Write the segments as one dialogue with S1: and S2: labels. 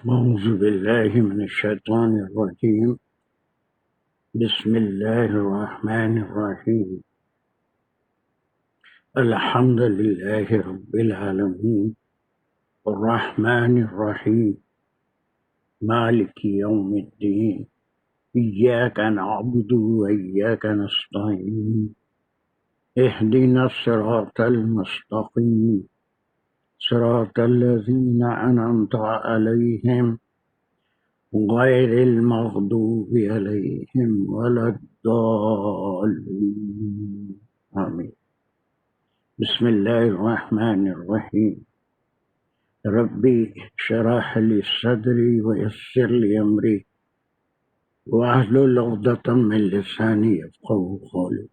S1: أعوذ بالله من الشيطان الرجيم. بسم الله الرحمن الرحيم. الحمد لله رب العالمين الرحمن الرحيم مالك يوم الدين إياك نعبد وإياك نستعين اهدنا الصراط المستقيم صراط الذين أنعمت عليهم غير المغضوب عليهم ولا الضالين آمين. بسم الله الرحمن الرحيم. ربي اشرح لي صدري ويسر لي أمري واحلل عقدة من لساني يفقهوا قولي.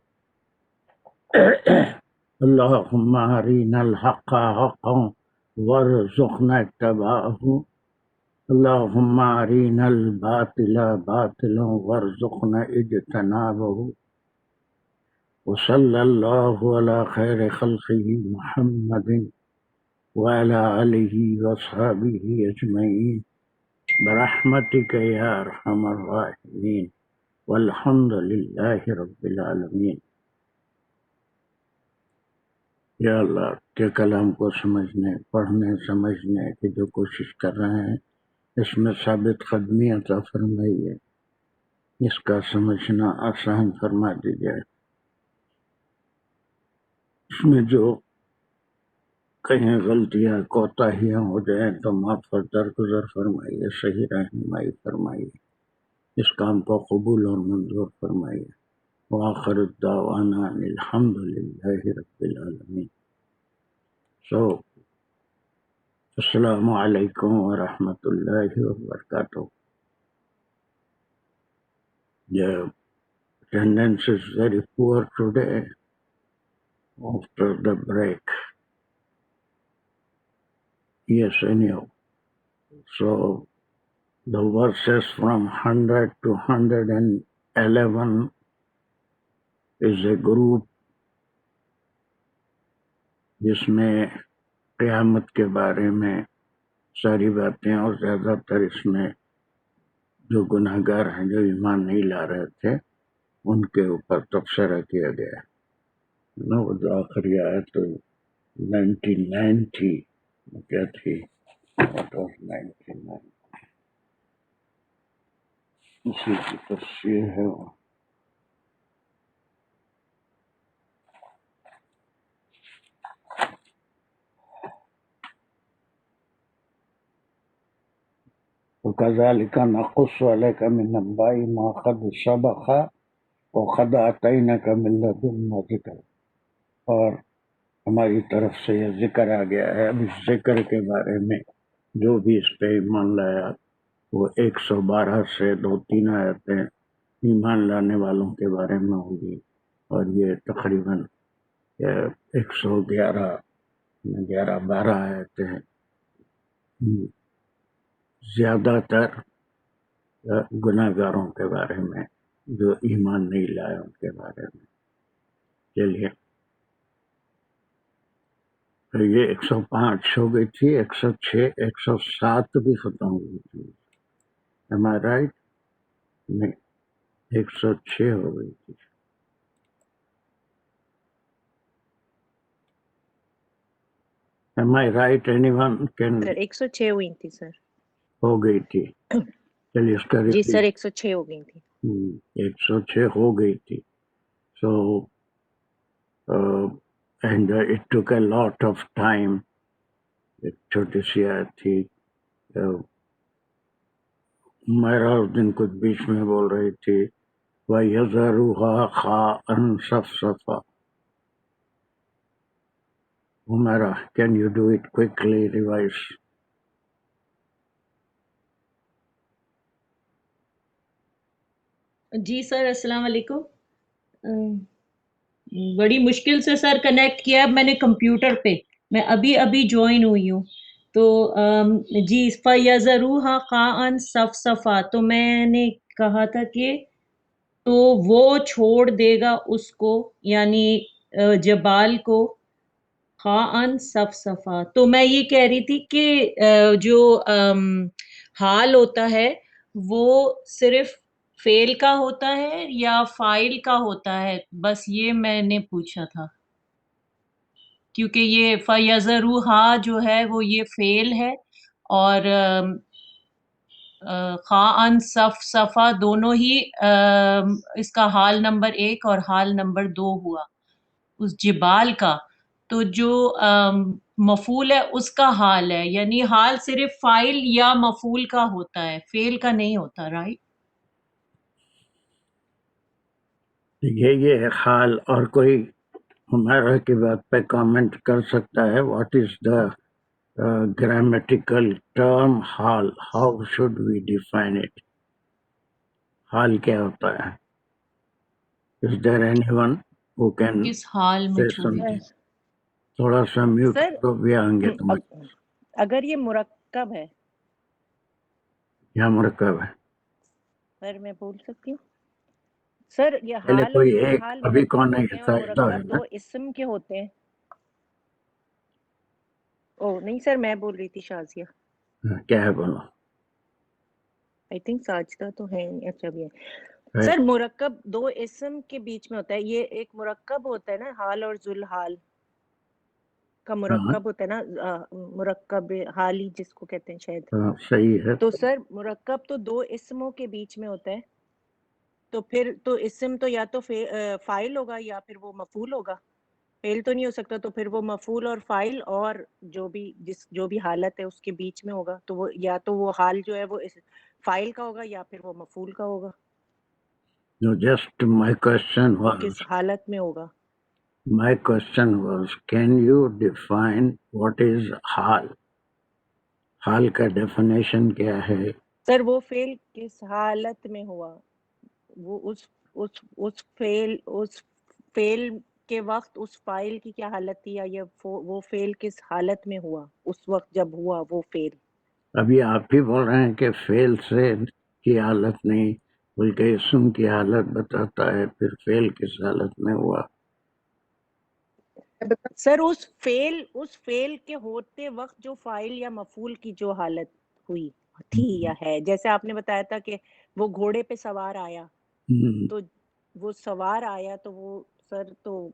S1: اللهم أرنا الحق حقا وارزقنا اتباعه اللهم أرنا الباطل باطلا وارزقنا اجتنابه وصلى الله على خير خلقه محمد وعلى آله وصحبه أجمعين برحمتك يا أرحم الراحمين والحمد لله رب العالمين. یا اللہ کے کلام کو سمجھنے، پڑھنے، سمجھنے کی جو کوشش کر رہے ہیں اس میں ثابت قدمی عطا فرمائیے، اس کا سمجھنا آسان فرما دیجیے، اس میں جو کہیں غلطیاں کوتاہیاں ہو جائیں تو معاف اور درگزر فرمائیے، صحیح رہنمائی فرمائیے، اس کام کو قبول اور منظور فرمائیے۔ وآخر الدعوانا ان الحمد للہ رب العالمین۔ السلام علیکم ورحمۃ اللہ وبرکاتہ۔ The attendance is very poor today after the break. Yes, anyhow. So the verses from 100 to 111 is a group جس میں قیامت کے بارے میں ساری باتیں، اور زیادہ تر اس میں جو گناہ گار ہیں جو ایمان نہیں لا رہے تھے ان کے اوپر تبصرہ کیا گیا ہے۔ وہ جو آخری آیت تو 99 تھی، کیا تھی؟ What was 99؟ اسی کی تفسیر ہے وہ۔ وَكَذَلِكَ نَقُصُّ عَلَيْكَ مِنْ أَنْبَاءِ مَا قَدْ سَبَقَ وَقَدْ آتَيْنَاكَ مِنْ لَدُنَّا ذِكْرًا، اور ہماری طرف سے یہ ذکر آ گیا ہے اب اس ذکر کے بارے میں جو بھی اس پہ ایمان لایا وہ 112 سے 2-3 آیتیں ایمان لانے والوں کے بارے میں ہوگی، اور یہ تقریباً 111-12 آیتیں ہیں، زیادہ تر گناہ گاروں کے بارے میں جو ایمان نہیں لائے ان کے بارے میں۔ چلیے، یہ 105 ہو گئی تھی، 106 107 بھی ختم ہوئی تھی۔ Am I right؟ نہیں، 106 ہو گئی تھی۔ Am I right؟ anyone can؟
S2: سر 106 ہوئی تھی سر۔
S1: ہو گئی تھی، چلیے اس کا
S2: جی سر 106 ہو گئی تھی۔
S1: 106 ہو گئی تھی۔ So and it took a lot of time۔ ایک چھوٹی سی آیت تھی، میرا اس دن کچھ بیچ میں بول رہی تھی وَيَذَرُهَا خَاءً صَفْصَفًا۔ Umaira, can you do it quickly, revise؟
S3: جی سر، السلام علیکم۔ بڑی مشکل سے سر کنیکٹ کیا میں نے کمپیوٹر پہ، میں ابھی جوائن ہوئی ہوں تو جی فَيَذَرُوهَا قَاعًا صَفْصَفًا، تو میں نے کہا تھا کہ تو وہ چھوڑ دے گا اس کو، یعنی جبال کو، قَاعًا صَفْصَفًا۔ تو میں یہ کہہ رہی تھی کہ جو حال ہوتا ہے وہ صرف فعل کا ہوتا ہے یا فاعل کا ہوتا ہے؟ بس یہ میں نے پوچھا تھا، کیونکہ یہ فَيَذَرُوهَا جو ہے وہ یہ فعل ہے، اور خاءً صفصفا دونوں ہی اس کا حال نمبر 1 اور حال نمبر 2 ہوا اس جبال کا، تو جو مفعول ہے اس کا حال ہے، یعنی حال صرف فاعل یا مفعول کا ہوتا ہے، فعل کا نہیں ہوتا، رائٹ؟
S1: یہ حال، اور کوئی ہمارا کی بات پہ کامنٹ کر سکتا ہے؟ What is the grammatical term حال؟ how should we define it؟ حال کیا ہوتا ہے؟ is there anyone who can
S3: کس حال میں
S1: say
S3: چھوڑی
S1: something؟
S3: تھی؟
S1: تھوڑا سا میوٹ
S2: سر
S1: کرو بھی آئیں گے تمہیں.
S2: اگر یہ مرکب ہے
S1: کیا مرکب ہے؟
S2: سر میں بول سکتی ہوں سر، یہ
S1: پہلے
S2: حال اور
S1: کوئی
S2: ذو
S1: ایک
S2: الحال
S1: ابھی
S2: مرکب
S1: کون ہے؟
S2: ہوتے ہیں، اور
S1: ساجدہ ہے
S2: مرکب
S1: نا؟
S2: دو اسم کے ہوتے ہیں. او نہیں سر، میں بول رہی تھی شازیہ.
S1: کیا ہے بولو؟
S2: آئی تھنک ساجدہ تو ہے نہیں. اچھا بھی ہے
S1: ہے؟
S2: سر. مرکب دو اسم کے بیچ میں ہوتا ہے. یہ ایک مرکب ہوتا ہے نا، حال اور ذو الحال کا
S1: ہاں
S2: مرکب ہوتا ہے نا، مرکب حالی جس کو کہتے ہیں شاید.
S1: ہاں، صحیح ہے.
S2: تو سر مرکب تو دو اسموں کے بیچ میں ہوتا ہے، تو پھر تو اسم تو یا تو فاعل ہوگا یا پھر وہ مفعول ہوگا. فعل تو نہیں ہو سکتا، تو پھر وہ مفعول اور فاعل اور جو بھی حالت ہے اس کے بیچ میں ہوگا. تو وہ یا تو وہ حال جو ہے وہ فاعل کا ہوگا یا پھر وہ مفعول کا ہوگا.
S1: No, just my question
S2: وہ کس
S1: was,
S2: حالت میں ہوگا.
S1: can you define what is حال؟ حال کا ڈیفینیشن کیا ہے؟
S2: سر وہ فعل کس حالت میں ہوا، وہ اس فعل کے وقت اس فاعل کی کیا حالت تھی، یا وہ فعل کس حالت میں ہوا اس وقت جب ہوا وہ فعل.
S1: ابھی آپ ہی بول رہے ہیں کہ فعل سے کی حالت نہیں بلکہ اسم کی حالت بتاتا ہے، پھر فعل کس حالت میں ہوا؟
S2: سر اس فعل کے ہوتے وقت جو فاعل یا مفعول کی جو حالت ہوئی تھی یا ہے، جیسے آپ نے بتایا تھا کہ وہ گھوڑے پہ سوار آیا، تو وہ سوار آیا تو وہ سر تو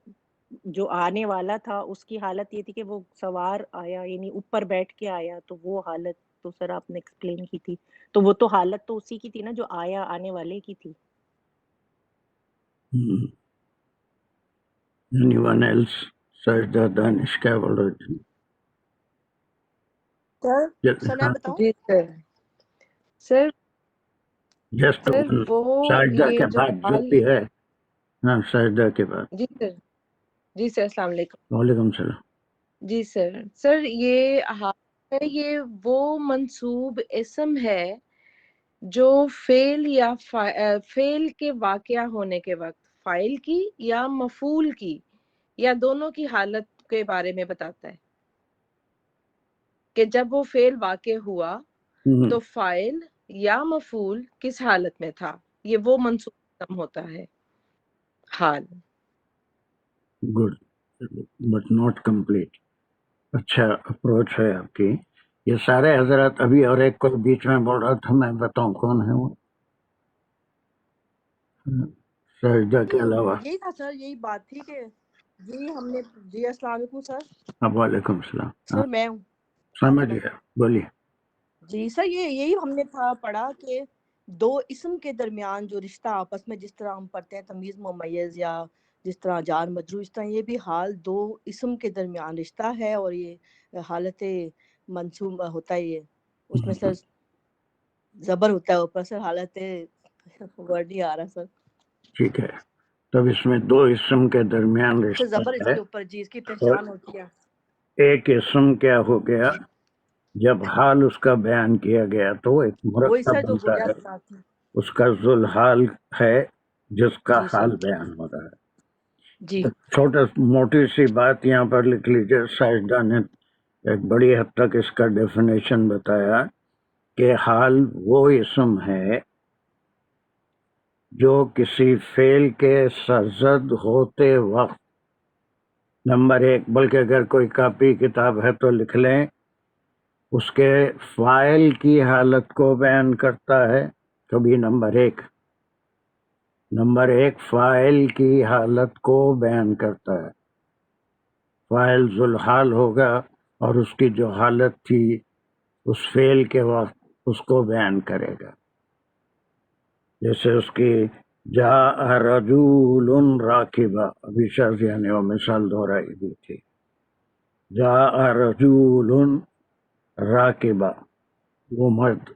S2: جو آنے والا تھا اس کی حالت یہ تھی کہ وہ سوار آیا، یعنی اوپر بیٹھ کے آیا. تو وہ حالت تو سر آپ نے ایکسپلین کی تھی، تو وہ تو حالت تو اسی کی تھی نا جو آیا، آنے والے کی تھی.
S1: Anyone else؟ سجدہ، دانش کیا بول رہے تھے؟
S4: سر میں بتاؤں؟ جی سر
S1: جسٹ
S4: سر وہ
S1: سجدہ
S4: یہ
S1: کے
S4: جو
S1: بعد جو
S4: حال
S1: بھی ہے، ہاں سجدہ کے بعد.
S4: جی سر السلام علیکم.
S1: وعلیکم السلام.
S4: جی سر یہ حال ہے، یہ وہ منصوب اسم ہے جو فعل یا فعل کے واقعہ ہونے کے وقت فاعل کی یا مفعول کی یا دونوں کی حالت کے بارے میں بتاتا ہے، کہ جب وہ فعل واقع ہوا تو فاعل یا مفعول کس حالت میں تھا. یہ وہ منصوب اسم ہوتا ہے حال.
S1: Good but not complete. اچھا اپروچ ہے آپ کی. یہ سارے حضرات، ابھی اور ایک کوئی بیچ میں بول رہا تھا، میں بتاؤں کون ہے وہ؟ سجدہ کے علاوہ.
S4: یہی تھا سر، یہی بات تھی کہ جی ہم نے جی السلام علیکم سر.
S1: وعلیکم السلام.
S4: سر میں ہوں.
S1: سمجھ گیا، بولیے.
S4: جی سر یہی ہم نے تھا پڑھا کہ دو اسم کے درمیان جو رشتہ آپس میں، جس طرح ہم پڑھتے ہیں تمیز ممیز یا جس طرح جار مجرور، اس طرح یہ بھی حال دو اسم کے درمیان رشتہ ہے، اور یہ حالت منصوب ہوتا ہے. یہ اس میں سر زبر ہوتا ہے اوپر، سر حالت ورڈ نہیں آ رہا سر.
S1: ٹھیک ہے، تب اس میں دو اسم کے درمیان
S4: سر
S1: رشتہ
S4: زبر اس
S1: ہے.
S4: کے اوپر جی، اس کی پہچان ہوتی ہے.
S1: ایک اسم کیا ہو گیا جب حال اس کا بیان کیا گیا تو وہ ایک
S4: وہی
S1: مرکب
S4: سر جو
S1: بنتا
S4: گویا
S1: ہے،
S4: بتا تھی.
S1: اس کا ذوالحال ہے جس کا
S4: جی سر.
S1: حال بیان ہو رہا ہے.
S4: جی
S1: چھوٹا موٹی سی بات یہاں پر لکھ لیجیے. سائنسداں نے ایک بڑی حد تک اس کا ڈیفینیشن بتایا کہ حال وہ اسم ہے جو کسی فعل کے سرزد ہوتے وقت، نمبر 1، بلکہ اگر کوئی کاپی کتاب ہے تو لکھ لیں اس کے فاعل کی حالت کو بیان کرتا ہے. کبھی نمبر ایک فاعل کی حالت کو بیان کرتا ہے. فاعل ذوالحال ہوگا اور اس کی جو حالت تھی اس فعل کے وقت اس کو بیان کرے گا. جیسے اس کی جاء رجل راکبا، ابھی شازیہ نے وہ مثال دہرائی دی تھی. جاء رجل راکبا، وہ مرد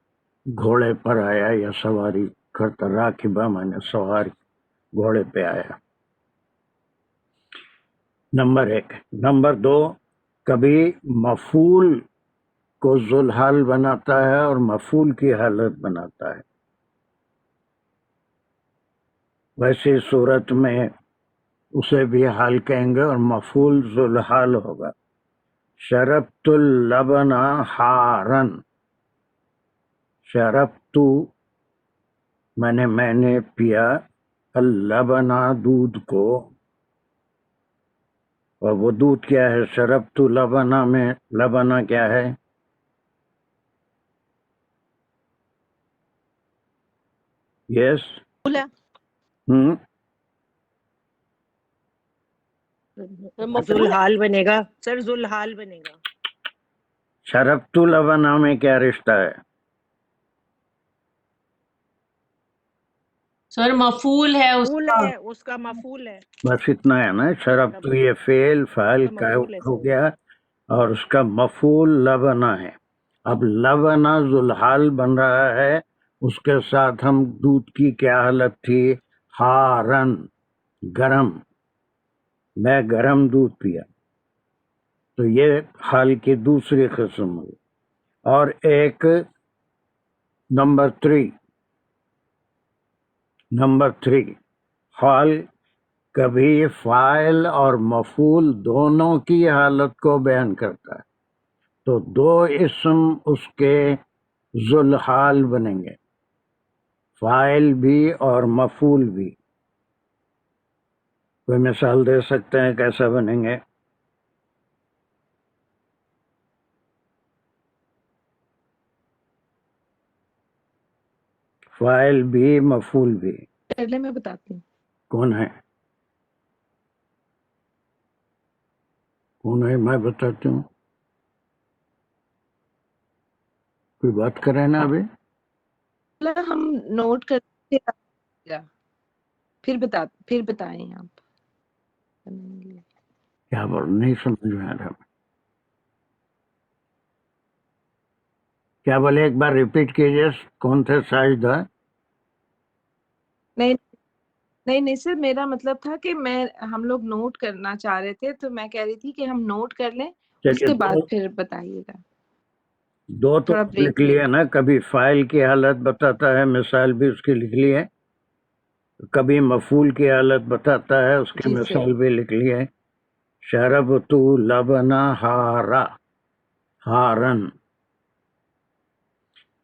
S1: گھوڑے پر آیا یا سواری کرتا. راکبہ مانے سوار گھوڑے پہ آیا. نمبر 1. نمبر 2، کبھی مفعول کو ذوالحال بناتا ہے اور مفعول کی حالت بناتا ہے. ویسی صورت میں اسے بھی حال کہیں گے اور مفعول ذوالحال ہوگا. شربت اللبن حارن، شربت میں نے پیا، اللبن دودھ کو، اور وہ دودھ کیا ہے؟ شربت لبنا میں لبنا کیا ہے؟ یس.
S2: ذوالحال بنے گا سر، ذوالحال بنے گا.
S1: شربت لبنا میں کیا رشتہ ہے؟
S3: سر مفعول ہے اس
S2: مفعول
S3: کا.
S2: ہے، اس کا مفعول ہے.
S1: بس اتنا ہے نا. شربت یہ فعل فاعل کا
S2: مفعول ہے
S1: ہو
S2: سر.
S1: گیا اور اس کا مفعول لبنا ہے. اب لبنا ذوالحال بن رہا ہے، اس کے ساتھ ہم دودھ کی کیا حالت تھی؟ حارن، گرم. میں گرم دودھ پیا، تو یہ حال کی دوسری قسم ہوئی. اور ایک نمبر 3 حال کبھی فاعل اور مفعول دونوں کی حالت کو بیان کرتا ہے. تو 2 اسم اس کے ذوالحال بنیں گے، فاعل بھی اور مفعول بھی. کوئی مثال دے سکتے ہیں کیسا بنیں گے؟ فاعل بھی مفعول بھی.
S4: پہلے میں بتاتی ہوں.
S1: کون ہے میں بتاتی ہوں. کوئی بات کریں نا ابھی.
S4: ہم نوٹ کرتے پھر بتائیں آپ.
S1: کیا نہیں سمجھ میں آ رہا. کیا بولے؟ ایک بار ریپیٹ کیجیے. کون تھے ساجدہ؟
S4: نہیں سر، میرا مطلب تھا کہ ہم لوگ نوٹ کرنا چاہ رہے تھے، تو میں کہہ رہی تھی کہ ہم نوٹ کر لیں، اس کے بعد پھر بتائیے گا.
S1: 2 تو لکھ لیے نا. کبھی فاعل کی حالت بتاتا ہے، مثال بھی اس کی لکھ لی ہے. کبھی مفعول کی حالت بتاتا ہے، اس کی مثال بھی لکھ لی ہے. شربت لبنا حارن.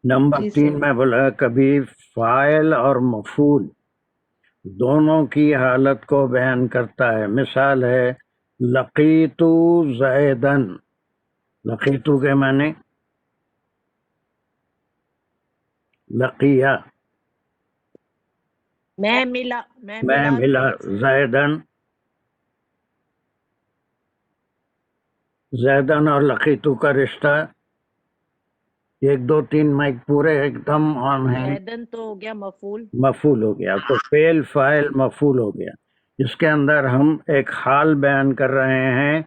S1: نمبر 3 میں بولا کبھی فاعل اور مفعول دونوں کی حالت کو بیان کرتا ہے. مثال ہے لقیت زیدن. لقیتو کے معنی لقیہ،
S2: میں
S1: ملا. زیدن اور لقیتو کا رشتہ 1 2 3 مائک پورے ایک دم آن ہیں.
S2: زیدن تو ہو گیا
S1: مفعول ہو گیا، تو فعل فاعل مفعول ہو گیا. اس کے اندر ہم ایک حال بیان کر رہے ہیں.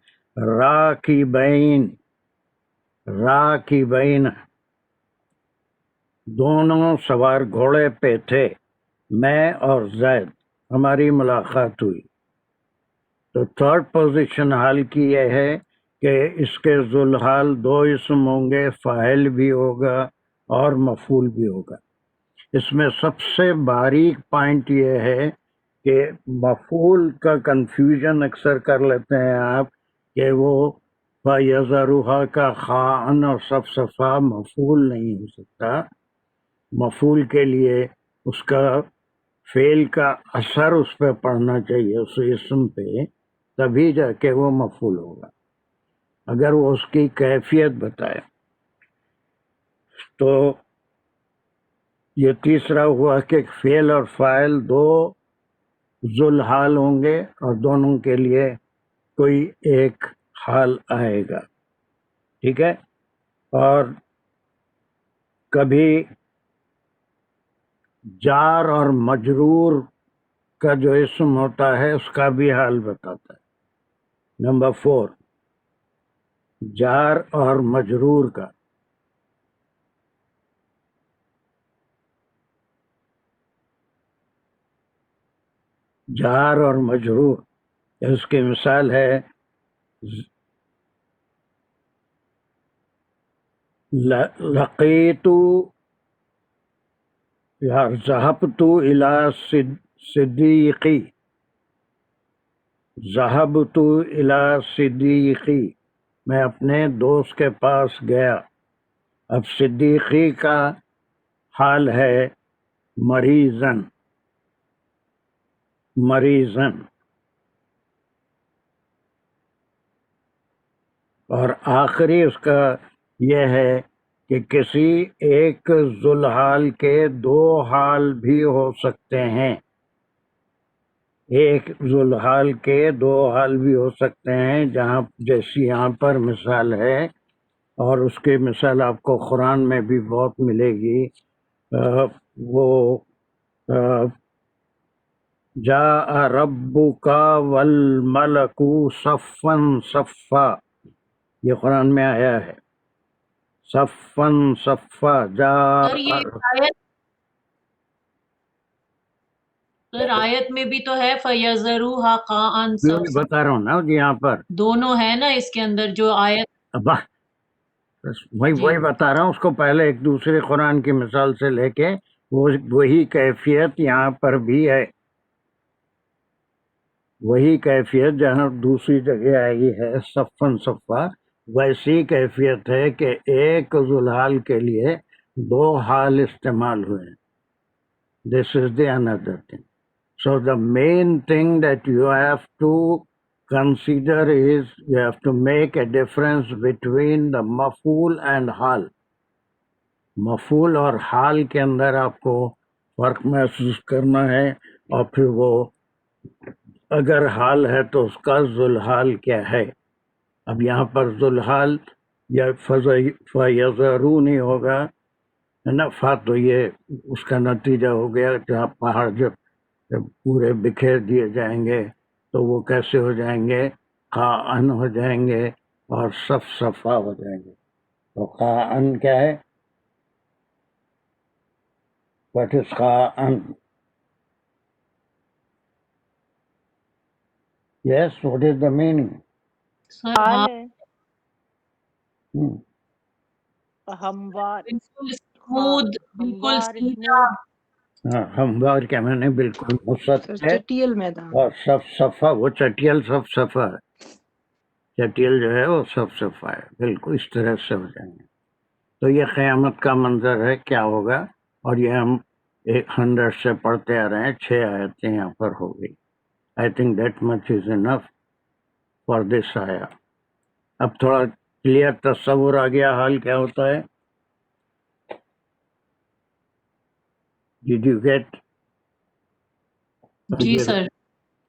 S1: راکبین، دونوں سوار گھوڑے پہ تھے. میں اور زید، ہماری ملاقات ہوئی. تو 3rd پوزیشن حال کی یہ ہے کہ اس کے ذوالحال 2 اسم ہوں گے، فاعل بھی ہوگا اور مفعول بھی ہوگا. اس میں سب سے باریک پوائنٹ یہ ہے کہ مفعول کا کنفیوژن اکثر کر لیتے ہیں آپ کہ وہ فَيَذَرُهَا کا خاءً اور صفصفہ مفعول نہیں ہو سکتا. مفعول کے لیے اس کا فعل کا اثر اس پہ پڑنا چاہیے، اس اسم پہ، تبھی جا کے وہ مفعول ہوگا. اگر وہ اس کی کیفیت بتائے تو یہ تیسرا ہوا کہ فعل اور فاعل دو ذوالحال ہوں گے اور دونوں کے لیے کوئی ایک حال آئے گا، ٹھیک ہے. اور کبھی جار اور مجرور کا جو اسم ہوتا ہے اس کا بھی حال بتاتا ہے. نمبر 4، جار اور مجرور کا. جار اور مجرور، اس کی مثال ہے لقیتو یا ذهبت الى صدیقی، ذهبت الى صدیقی، میں اپنے دوست کے پاس گیا. اب صدیقی کا حال ہے مریضن، مریضن. اور آخری اس کا یہ ہے کہ کسی ایک ذوالحال کے دو حال بھی ہو سکتے ہیں. ایک ذوالحال کے دو حال بھی ہو سکتے ہیں، جہاں جیسی یہاں پر مثال ہے، اور اس کی مثال آپ کو قرآن میں بھی بہت ملے گی. وہ جاء ربک والملک صفا صفا، یہ قرآن میں آیا ہے. صفا صفا
S3: سر یہ آیت میں بھی تو ہے فَيَذَرُوهَا قَاعًا صَفْصَفًا،
S1: بتا رہا ہوں نا جی، یہاں پر
S3: دونوں ہے نا اس کے اندر جو آیت.
S1: وہی بتا رہا ہوں. اس کو پہلے ایک دوسرے قرآن کی مثال سے لے کے وہی کیفیت یہاں پر بھی ہے. وہی کیفیت جہاں دوسری جگہ آئی ہے صفن صفا، ویسی کیفیت ہے کہ ایک ذوالحال کے لیے دو حال استعمال ہوئے. دس از دی another thing. So the main thing that you have to consider is you have to make a difference between the مفعول and حال. مفعول اور حال کے اندر آپ کو فرق محسوس کرنا ہے، اور پھر وہ اگر حال ہے تو اس کا ذوالحال کیا ہے. اب یہاں پر ذوالحال یا فَيَذَرُونِ ہوگا ہے نا. فا تو یہ اس کا نتیجہ ہو گیا، جہاں پہاڑ جب پورے بکھیر دیے جائیں گے تو وہ کیسے ہو جائیں گے؟ قاعن ہو جائیں گے اور صف صفا ہو جائیں گے. تو قاعن کیا ہے؟ What is قاعن؟ Yes, what is the meaning؟
S3: سر
S2: حال ہے
S1: Hmm.
S2: ہموار،
S3: بالکل اسموتھ، بالکل
S2: ہموار
S3: سیدھا.
S1: ہاں، ہموار کیا میں نے بالکل
S4: سر
S1: مست ہے.
S4: چٹیل میدان.
S1: اور صف صفا، وہ چٹیل صف صفا ہے. چٹیل جو ہے وہ صف صفا ہے، بالکل اس طرح سے ہو جائیں گے. تو یہ قیامت کا منظر ہے، کیا ہوگا. اور یہ ہم 100 سے پڑھتے آ رہے ہیں، 6 آیتیں یہاں پر ہو گئی. I think that much is enough for this آیا. اب تھوڑا کلیئر تصور آ گیا حال کیا ہوتا ہے. Did you get؟
S3: جی سر.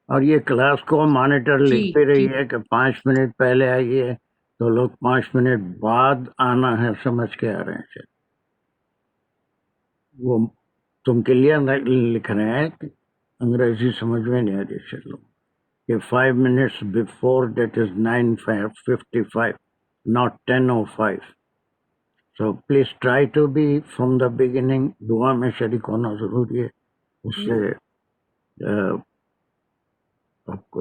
S1: اور یہ کلاس کو مانیٹر
S3: جی
S1: لکھ بھی رہی
S3: جی
S1: ہے کہ 5 منٹ پہلے آئیے، تو لوگ 5 منٹ بعد آنا ہے، سمجھ کے آ رہے ہیں. وہ تم کلیئر لکھ رہے ہیں کہ انگریزی سمجھ میں نہیں آ رہی. چلو کہ 5 minutes before، that is 9:55 not 10:05. So please try to be from the beginning. دعا میں شریک ہونا ضروری ہے. اس سے آپ کو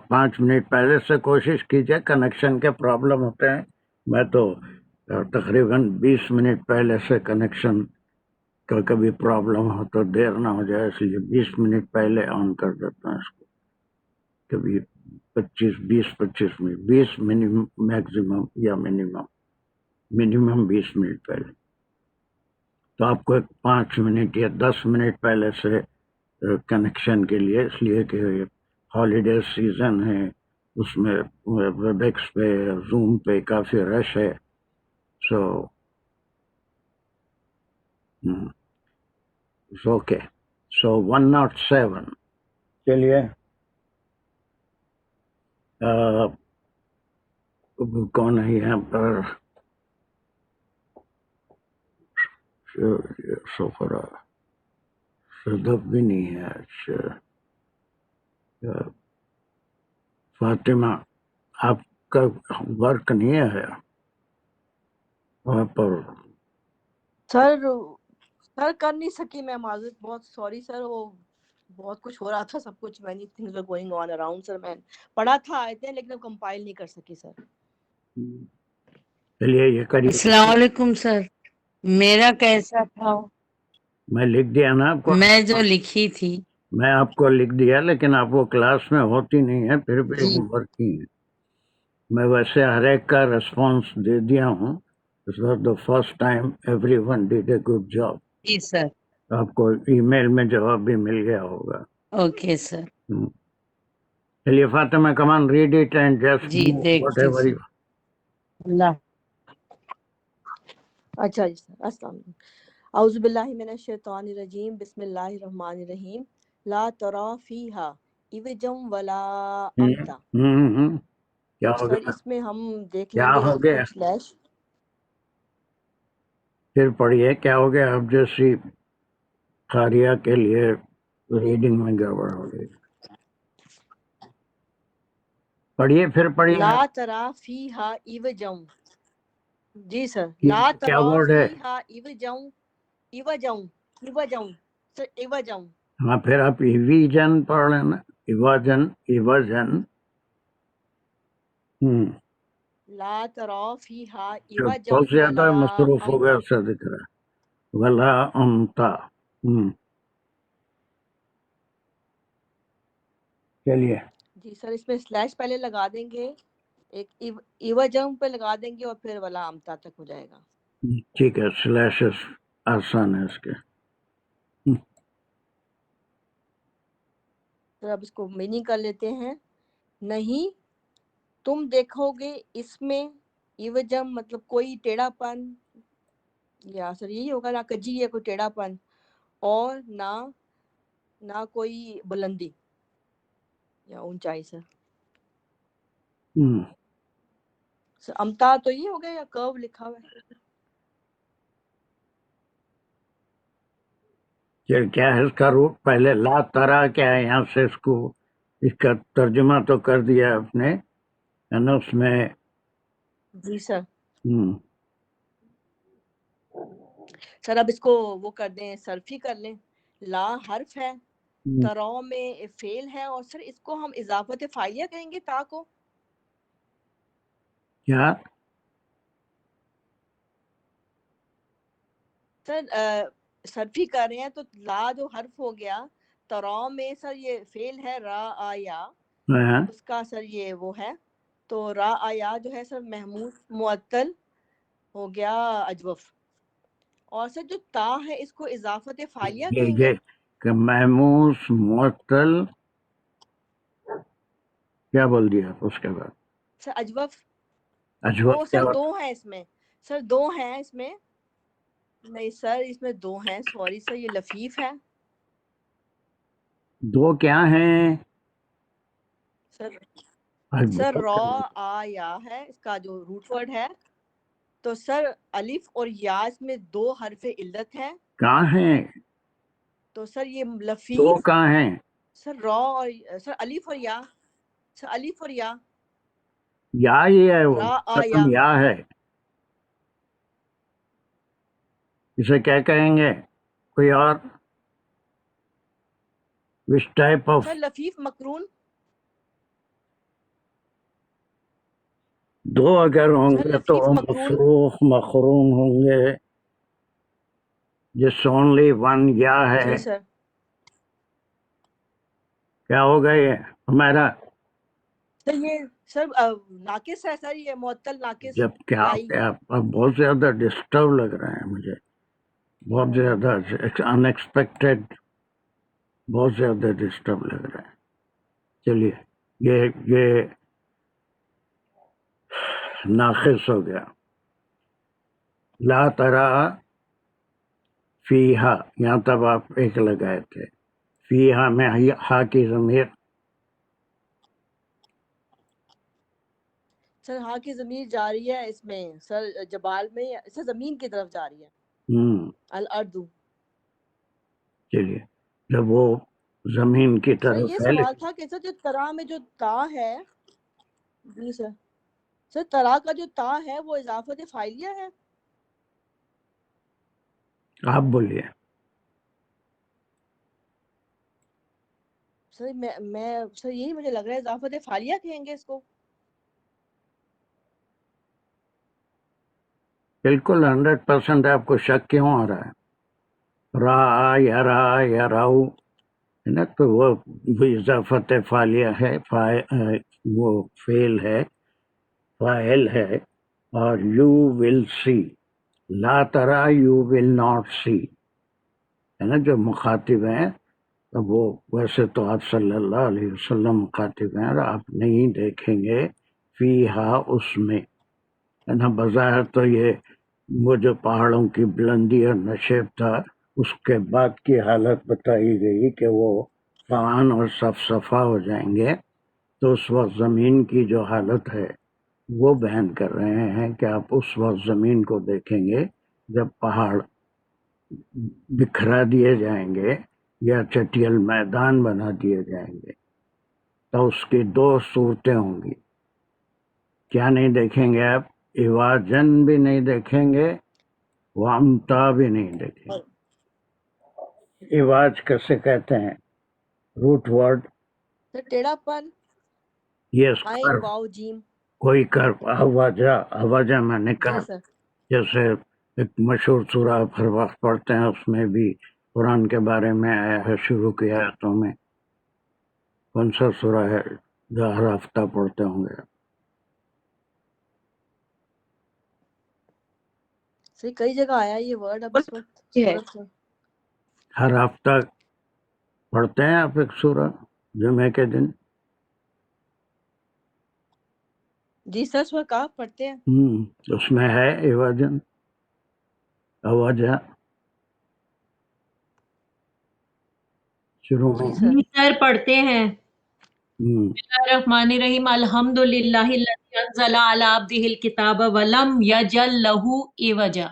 S1: 5 منٹ پہلے سے کوشش کیجیے. کنیکشن کے پرابلم ہوتے ہیں. میں تو تقریباً 20 منٹ پہلے سے کنیکشن کا کبھی پرابلم ہو تو دیر نہ ہو جائے، اس لیے 20 منٹ پہلے آن کر دیتا ہوں اس کو. کبھی 25 منٹ، 20 منٹ میکسیمم یا منیمم 20 منٹ پہلے. تو آپ کو 5 منٹ یا 10 منٹ پہلے سے کنیکشن کے لیے، اس لیے کہ ہالیڈے سیزن ہے، اس میں ویب ایکس پہ زوم پہ کافی رش ہے. So okay. سو 107. چلیے کون ہے یہاں پر؟ سفرا صدف بھی نہیں ہے. اچھا فاطمہ آپ کا ورک نہیں ہے وہاں پر؟
S5: سر سر کر نہیں سکی میں، معذرت، بہت سوری سر، وہ بہت کچھ ہو رہا تھا، سب کچھ many things were going on around سر. میں پڑھا تھا آیتیں لیکن کمپائل نہیں کر سکی سر.
S1: چلیے یہ کریے.
S4: السلام علیکم سر. میرا کیسا تھا؟
S1: میں لکھ دیا نا آپ کو،
S4: میں جو لکھی تھی.
S1: میں آپ کو لکھ دیا، لیکن آپ وہ کلاس میں ہوتی نہیں ہے، پھر بھی
S4: جی
S1: ہوم ورک کی ہے. میں ویسے ہر ایک کا ریسپانس دے دیا ہوں. This was the first time everyone did a good job.
S4: جی سر.
S1: آپ کو ای میل میں جواب بھی مل گیا ہوگا.
S4: Okay sir.
S1: چلیے فاطمہ کمان ریڈ read it and
S4: just
S1: what
S4: دیکھتی
S1: ایور
S4: سر. اللہ.
S5: اچھا جی سر، السلام علیکم. اعوذ باللہ من الشیطان الرجیم، بسم اللہ الرحمن الرحیم. لا ترا فیہا عوجا ولا امتا.
S1: کیا
S5: تو
S1: ہو
S5: سر
S1: گیا؟
S5: اس میں ہم دیکھ
S1: کیا
S5: لیں گے
S1: ہو
S5: اس
S1: گیا؟
S5: کو سلیش.
S1: پھر پڑھیے کیا ہو گیا. اب جیسی قاریہ کے لیے ریڈنگ میں گڑبڑ ہو گئی. پڑھیے پھر پڑھیے.
S5: لا ترا فیہا عوجا. جی سر. لا
S1: کیا
S5: ترا
S1: ورڈ ہے؟
S5: فیہا عوجا. عوجا عوجا سر، عوجا.
S1: ہاں پھر آپ ایویجن پڑھ لینا. ایواجن ایواجن.
S5: لا ترا فیہا عوجا
S1: بہت زیادہ
S5: ولا
S1: مصروف ہو گیا
S5: امتا.
S1: ایسا دکھ رہا ہے. ولا امتا. چلیے
S5: جی سر، اس میں سلیش پہلے لگا دیں گے، ایک ایوجم پہ لگا دیں گے اور پھر ولا امتا تک ہو جائے گا.
S1: ٹھیک ہے. سلیشز آسان ہے اس کے.
S5: سر اب اس کو میننگ کر لیتے ہیں. نہیں تم دیکھو گے اس میں ایوجم مطلب کوئی ٹیڑھا پن، یا سر یہی ہوگا، نہ کجی ہے کوئی ٹیڑھا پن، اور نہ کوئی بلندی یا اونچائی. سر امتا تو یہ ہو گیا یا کرو لکھا ہوا ہے؟
S1: کیا ہے اس کا روٹ؟ پہلے لا ترا کیا ہے، یہاں سے اس کو اس کا ترجمہ تو کر دیا آپ نے ہے نا اس میں.
S5: جی سر. سر اب اس کو وہ کر دیں، صرف ہی کر لیں. لا حرف ہے، ترا میں فعل ہے، اور سر اس کو ہم اضافت فاعلیہ کہیں گے تا کو.
S1: کیا
S5: سر صرفی کر رہے ہیں تو لا جو حرف ہو گیا، ترا میں سر یہ فعل ہے را آیا، اس کا سر یہ وہ ہے، تو را آیا جو ہے سر محمود معطل ہو گیا اجوف. اور سر جو تا ہے اس کو اضافت فاعلیہ کہیں گے.
S1: کہ محموس معطل کیا بول دیا اس کے بعد؟
S5: سر اجوف.
S1: اجوف
S5: وہ
S1: کیا
S5: سر
S1: ہوتا؟
S5: دو ہیں اس میں. سر دو ہیں اس میں. نہیں سر اس میں دو ہیں، سوری سر، یہ لفیف ہے.
S1: دو کیا ہیں؟
S5: سر را آیا ہے اس کا جو روٹ ورڈ ہے، تو سر الف اور یا اس میں دو حرف علت ہے.
S1: کہاں ہیں
S5: تو سر یہ
S1: دو؟
S5: لفیف.
S1: کہاں ہیں؟
S5: سر را اور سر الف اور یا، سر الف اور یا.
S1: یا یہ ہے، وہ
S5: را آیا.
S1: ختم یا ہے. اسے کیا کہیں گے کوئی اور؟ which type of؟
S5: سر لفیف مقرون.
S1: دو اگر ہوں
S5: سر
S1: گے تو
S5: لفیف مقرون.
S1: مفروخ مخرون ہوں گے. جس اونلی ون یا ہے.
S5: جی سر.
S1: کیا ہوگا یہ ہمارا؟
S5: سر یہ سر ناقص ہے سر، یہ معطل ناقص
S1: جب کیا
S5: یائی.
S1: آپ بہت زیادہ ڈسٹرب لگ رہے ہیں مجھے، بہت زیادہ ان ایکسپیکٹڈ، بہت زیادہ ڈسٹرب لگ رہے ہیں. چلیے یہ ناقص ہو گیا. لا ترا فیہا یہاں تب آپ ایک لگائے تھے، فیہا میں ہا کی ضمیر
S5: سر ہاں کی ضمیر جا رہی ہے اس میں سر جبال میں، سر زمین کی طرف جا رہی ہے، الارض.
S1: چلیے جب وہ زمین کی
S5: سر
S1: طرف
S5: یہ
S1: پھیلے
S5: سوال تھا کہ سر جو ترا میں جو تا ہے، جی سر، سر ترا کا جو تا ہے وہ اضافت فاعلیہ ہے.
S1: آپ بولیے.
S5: سر میں سر یہی مجھے لگ رہا ہے اضافت فاعلیہ کہیں گے اس کو.
S1: بالکل 100% آپ کو شک کیوں آ رہا ہے؟ را یا راؤ ہے نا، تو وہ اضافت فاعلیہ ہے، وہ فعل ہے، فاعل ہے. اور یو ول سی، لا ترا یو ول ناٹ سی ہے نا، جو مخاطب ہیں وہ ویسے تو آپ صلی اللہ علیہ وسلم مخاطب ہیں، اور آپ نہیں دیکھیں گے فیہا اس میں ہے نا. بظاہر تو یہ وہ جو پہاڑوں کی بلندی اور نشیب تھا، اس کے بعد کی حالت بتائی گئی کہ وہ فعان اور صف صفا ہو جائیں گے. تو اس وقت زمین کی جو حالت ہے وہ بیان کر رہے ہیں کہ آپ اس وقت زمین کو دیکھیں گے جب پہاڑ بکھرا دیے جائیں گے یا چٹیل میدان بنا دیے جائیں گے، تو اس کی دو صورتیں ہوں گی. کیا نہیں دیکھیں گے آپ؟ ایواجن بھی نہیں دیکھیں گے، وامتا بھی نہیں دیکھیں گے. ایواج کیسے کہتے ہیں؟ روٹ ورڈ
S5: سر ٹیڑھا پن،
S1: یس،
S5: عین واو جیم.
S1: کوئی کر آواجہ میں نے
S5: جی
S1: کہا،
S5: سر.
S1: جیسے ایک مشہور سورہ ہر وقت پڑھتے ہیں، اس میں بھی قرآن کے بارے میں آیا ہے شروع کی آیتوں میں. کون سا سورہ ہے جو ہر ہفتہ پڑھتے ہوں گے؟
S5: سر کئی جگہ آیا یہ ورڈ اب اس وقت
S4: یہ ہے
S5: سورت میں.
S1: ہر ہفتہ پڑھتے ہیں آپ ایک سورہ جمعے کے دن؟
S5: جی سر سورہ کاف پڑھتے ہیں.
S1: اس میں ہے ایواجن، آواجہ شروع میں.
S5: جی سر.
S3: جی سر پڑھتے ہیں. بسم اللہ الرحمن الرحیم، الحمد للہ الذی انزل علی عبدہ الکتاب ولم یجعل لہ عوجا.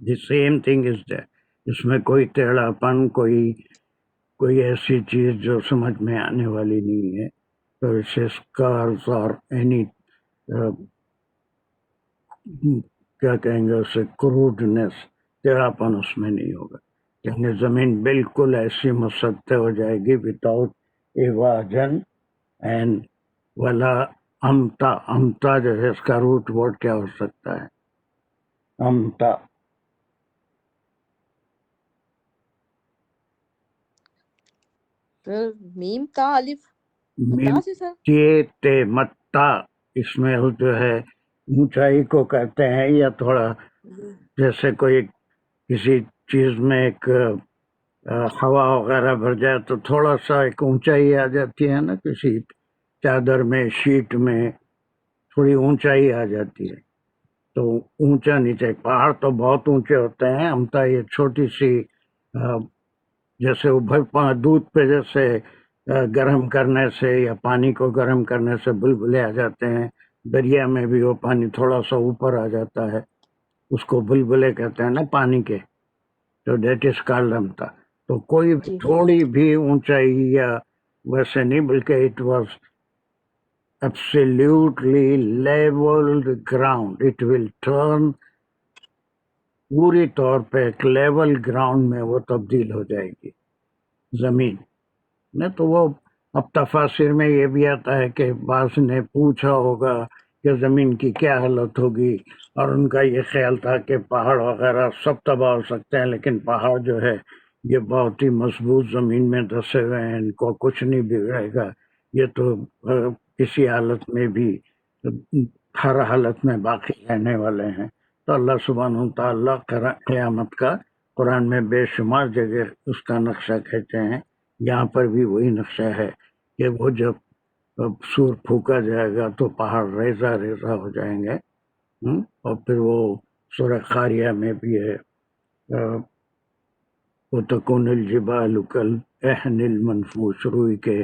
S1: The same thing is that. اس میں کوئی ٹیڑھا پن، کوئی ایسی چیز جو سمجھ میں آنے والی نہیں ہے. تو اسے اسکارز اور اینی کیا کہیں گے اسے، کروڈنس، ٹیڑھا پن اس میں نہیں ہوگا. یعنی زمین بالکل ایسی مسطح ہو جائے گی وداؤٹ ایواجن اینڈ ولا امتا. امتا جو ہے اس کا روٹ ورڈ کیا ہو سکتا ہے؟ امتا.
S5: سر میم تا الف متا سے سر.
S1: تے متا، اس میں جو ہے اونچائی کو کہتے ہیں، یا تھوڑا جیسے کوئی کسی چیز میں ایک ہوا وغیرہ بھر جائے تو تھوڑا سا ایک اونچائی آ جاتی ہے نا، کسی چادر میں، شیٹ میں تھوڑی اونچائی آ جاتی ہے. تو اونچا نیچے، پہاڑ تو بہت اونچے ہوتے ہیں، امتا یہ چھوٹی سی جیسے دودھ پہ جیسے گرم کرنے سے یا پانی کو گرم کرنے سے بلبلے آ جاتے ہیں، دریا میں بھی وہ پانی تھوڑا سا اوپر آ جاتا ہے، اس کو بلبلے کہتے ہیں نا پانی کے. تو دیٹ از کالڈ امتا. تو کوئی بھی تھوڑی بھی اونچائی یا ویسے نہیں، بلکہ it was absolutely leveled ground. It will turn پوری طور پہ ایک لیول گراؤنڈ میں وہ تبدیل ہو جائے گی زمین. تو وہ اب تفاسیر میں یہ بھی آتا ہے کہ بعض نے پوچھا ہوگا کہ زمین کی کیا حالت ہوگی، اور ان کا یہ خیال تھا کہ پہاڑ وغیرہ سب تباہ ہو سکتے ہیں، لیکن پہاڑ جو ہے یہ بہت ہی مضبوط زمین میں دھسے ہوئے ہیں، ان کو کچھ نہیں بگڑے گا، یہ تو کسی حالت میں بھی ہر حالت میں باقی رہنے والے ہیں. تو اللہ سبحانہ تعالیٰ قیامت کا قرآن میں بے شمار جگہ اس کا نقشہ کھینچے ہیں. یہاں پر بھی وہی نقشہ ہے کہ وہ جب سور پھونکا جائے گا تو پہاڑ ریزہ ریزہ ہو جائیں گے. اور پھر وہ سورہ قاریہ میں بھی ہے وتكون الجبال كالعهن المنفوش، روئی کے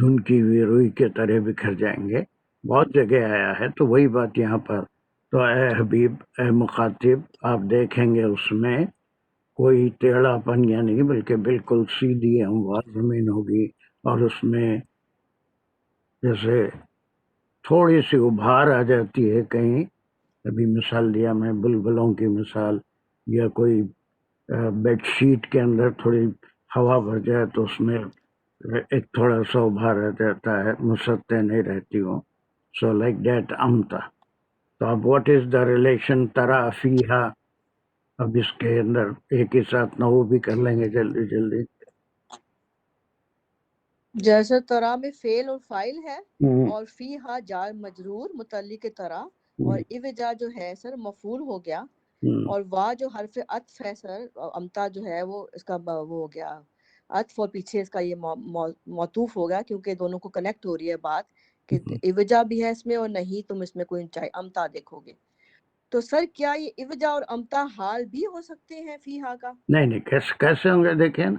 S1: دھنکی ہوئی روئی کے طرح بکھر جائیں گے. بہت جگہ آیا ہے تو وہی بات یہاں پر. تو اے حبیب، اے مخاطب، آپ دیکھیں گے اس میں کوئی ٹیڑھا پن یا نہیں، بلکہ بالکل سیدھی ہموار زمین ہوگی، اور اس میں جیسے تھوڑی سی ابھار آ جاتی ہے کہیں. ابھی مثال دیا میں بلبلوں کی مثال، یا کوئی بیڈ شیٹ کے اندر تھوڑی ہوا بھر جائے تو اس میں ایک تھوڑا سا ابھار آ جاتا ہے، مسطح نہیں رہتی ہوں. سو لائک دیٹ امتا. تو اب واٹ از دا ریلیشن ترا فیہا؟ اب اس کے اندر ایک ہی ساتھ نہ وہ بھی کر لیں گے جلدی جلدی.
S5: جیسے طرح میں فعل اور فاعل ہے، اور فی ہا جار مجرور متعلق طرح، اور اوجا جو ہے سر مفعول ہو گیا، اور وا جو حرف عطف ہے سر، امتا جو ہے وہ اس کا وہ ہو گیا عطف، اور پیچھے اس کا یہ معطوف ہو گیا، کیونکہ دونوں کو کنیکٹ ہو رہی ہے بات کہ اوجا بھی ہے اس میں، اور نہیں تم اس میں کوئی چاہے امتا دیکھو گے. تو سر کیا یہ اوجا اور امتا حال بھی ہو سکتے ہیں فی ہا کا؟
S1: نہیں کیسے ہوں گے؟ دیکھیں نا،